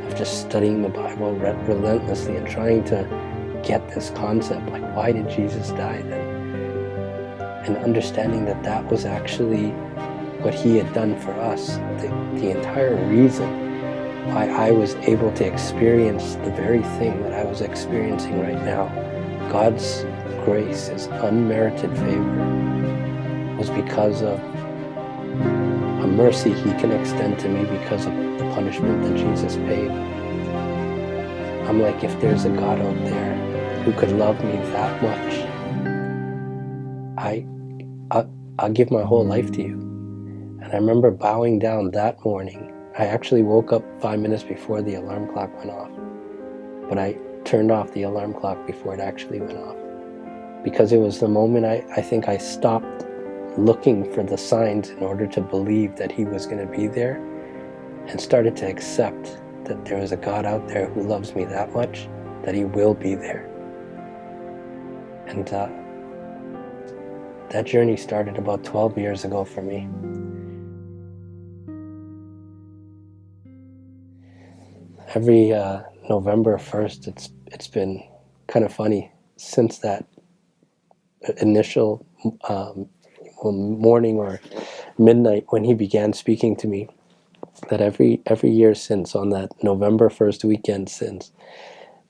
of just studying the Bible relentlessly and trying to get this concept, like, why did Jesus die then? And understanding that that was actually what he had done for us, the entire reason why I was able to experience the very thing that I was experiencing right now, God's grace, his unmerited favor, was because of a mercy he can extend to me because of the punishment that Jesus paid. I'm like, if there's a God out there who could love me that much, I'll give my whole life to you. And I remember bowing down that morning. I actually woke up 5 minutes before the alarm clock went off, but I turned off the alarm clock before it actually went off, because it was the moment I think I stopped looking for the signs in order to believe that he was going to be there, and started to accept that there is a God out there who loves me that much, that he will be there. And that journey started about 12 years ago for me. Every November 1st, it's been kind of funny since that initial morning or midnight when he began speaking to me, that every year since, on that November 1st weekend since,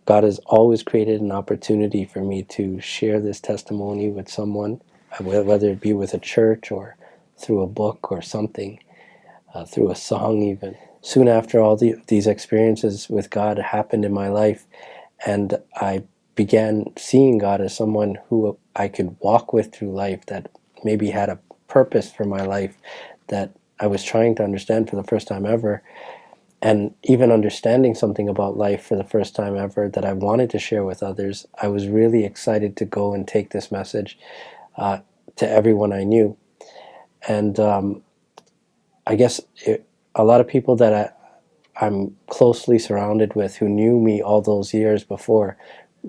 God has always created an opportunity for me to share this testimony with someone, whether it be with a church or through a book or something, through a song even. Soon after all these experiences with God happened in my life, and I began seeing God as someone who I could walk with through life, that maybe had a purpose for my life that I was trying to understand for the first time ever, and even understanding something about life for the first time ever that I wanted to share with others, I was really excited to go and take this message to everyone I knew. And I guess a lot of people that I'm closely surrounded with who knew me all those years before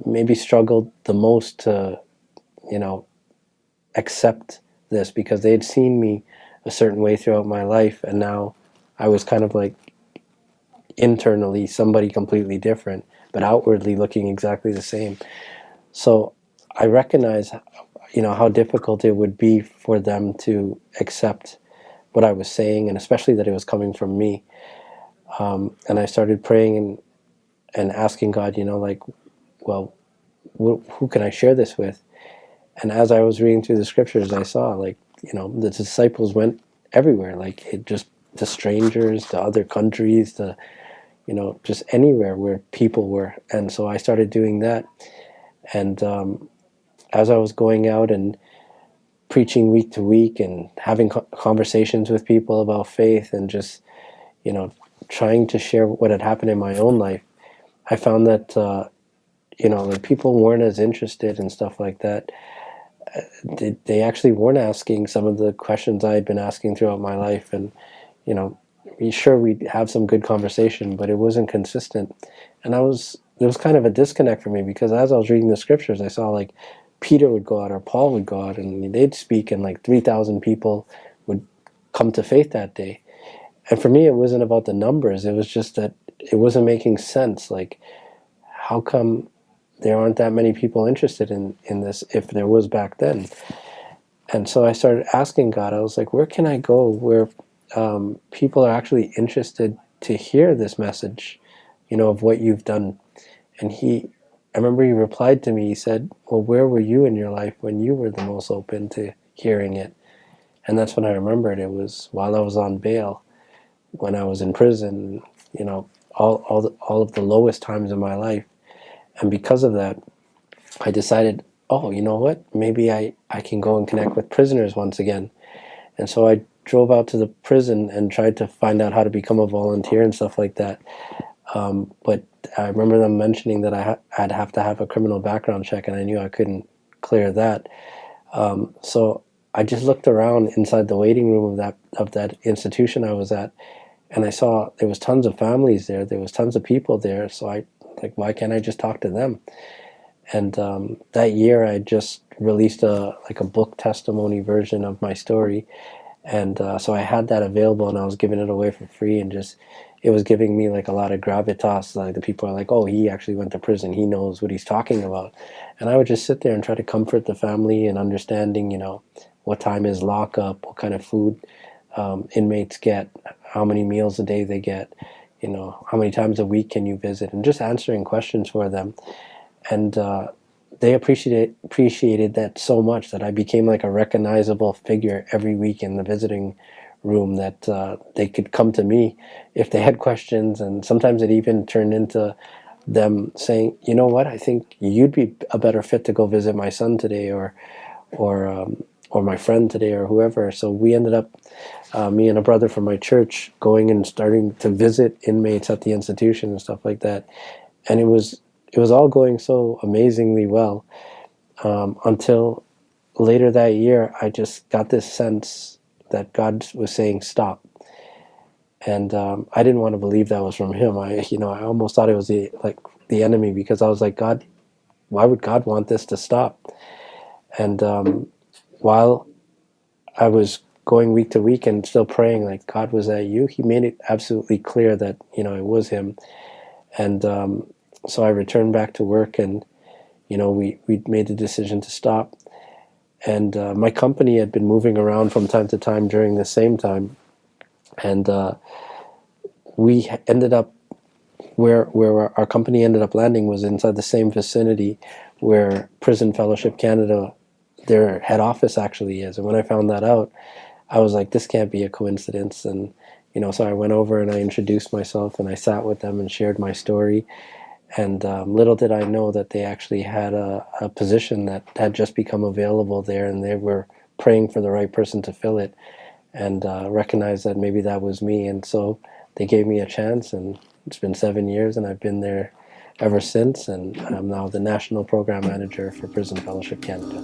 maybe struggled the most to, accept this, because they had seen me a certain way throughout my life, and now I was kind of like internally somebody completely different, but outwardly looking exactly the same. So I recognize, how difficult it would be for them to accept what I was saying, and especially that it was coming from me. And I started praying and asking God, well, who can I share this with? And as I was reading through the scriptures, I saw, the disciples went everywhere, to strangers, to other countries, to, just anywhere where people were. And so I started doing that. And as I was going out and preaching week to week and having conversations with people about faith, and just, trying to share what had happened in my own life, I found that, people weren't as interested in stuff like that. They actually weren't asking some of the questions I had been asking throughout my life. And, sure, we'd have some good conversation, but it wasn't consistent. And there was kind of a disconnect for me, because as I was reading the scriptures, I saw Peter would go out, or Paul would go out, and they'd speak, and 3,000 people would come to faith that day. And for me, it wasn't about the numbers. It was just that it wasn't making sense. How come there aren't that many people interested in this, if there was back then? And so I started asking God. I was like, where can I go where people are actually interested to hear this message, of what you've done? And I remember he replied to me. He said, well, where were you in your life when you were the most open to hearing it? And that's when I remembered it was while I was on bail, when I was in prison, all of the lowest times in my life. And because of that, I decided, oh, you know what? Maybe I can go and connect with prisoners once again. And so I drove out to the prison and tried to find out how to become a volunteer and stuff like that. But I remember them mentioning that I'd have to have a criminal background check, and I knew I couldn't clear that. So I just looked around inside the waiting room of that institution I was at, and I saw there was tons of families there. There was tons of people there. So why can't I just talk to them? And that year, I just released a book testimony version of my story, and so I had that available, and I was giving it away for free, and just it was giving me a lot of gravitas. The people are like, oh, he actually went to prison, he knows what he's talking about. And I would just sit there and try to comfort the family, and understanding, what time is lockup, what kind of food inmates get, how many meals a day they get, how many times a week can you visit, and just answering questions for them. And they appreciated that so much that I became a recognizable figure every week in the visiting room, that they could come to me if they had questions. And sometimes it even turned into them saying, you know what, I think you'd be a better fit to go visit my son today, or my friend today, or whoever. So we ended up, me and a brother from my church, going and starting to visit inmates at the institution and stuff like that. And it was all going so amazingly well, until later that year, I just got this sense that God was saying stop. And I didn't want to believe that was from him. I almost thought it was the enemy, because I was like, God, why would God want this to stop? And while I was going week to week and still praying, God, was that you? He made it absolutely clear that it was him. And so I returned back to work, and we made the decision to stop. And my company had been moving around from time to time during the same time, and we ended up where our company ended up landing was inside the same vicinity where Prison Fellowship Canada, their head office, actually is. And when I found that out, I was like, this can't be a coincidence. And so I went over and I introduced myself, and I sat with them and shared my story. And little did I know that they actually had a position that had just become available there, and they were praying for the right person to fill it, and recognized that maybe that was me. And so they gave me a chance, and it's been 7 years, and I've been there ever since, and I'm now the National Program Manager for Prison Fellowship Canada.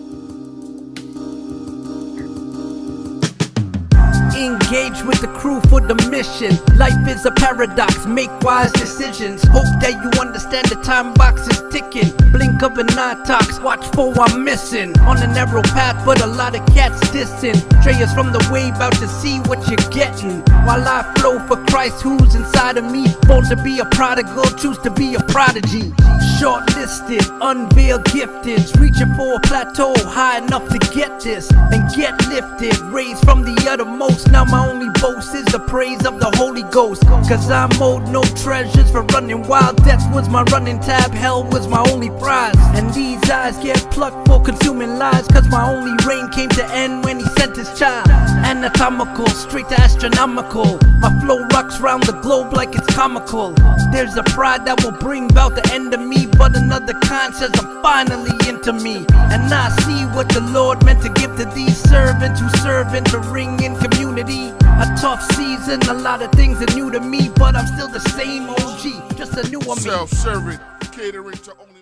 Engage with the crew for the mission. Life is a paradox, make wise decisions. Hope that you understand the time box is ticking. Blink of an eye talks, watch for I'm missing. On a narrow path, but a lot of cats dissing. Stray us from the way, about to see what you're getting. While I flow for Christ who's inside of me. Born to be a prodigal, choose to be a prodigy. Shortlisted, unveiled gifteds. Reaching for a plateau high enough to get this and get lifted. Raised from the uttermost. Now my only boast is the praise of the Holy Ghost. Cause I'm owed no treasures for running wild. Death was my running tab, hell was my only prize. And these eyes get plucked for consuming lies. Cause my only reign came to end when he sent his child. Anatomical, straight to astronomical. My flow rocks round the globe like it's comical. There's a pride that will bring about the end of me, but another kind says I'm finally into me. And I see what the Lord meant to give to these servants who serve in the ring in community. A tough season, a lot of things are new to me, but I'm still the same OG, just a newer me. Self-serving, catering to only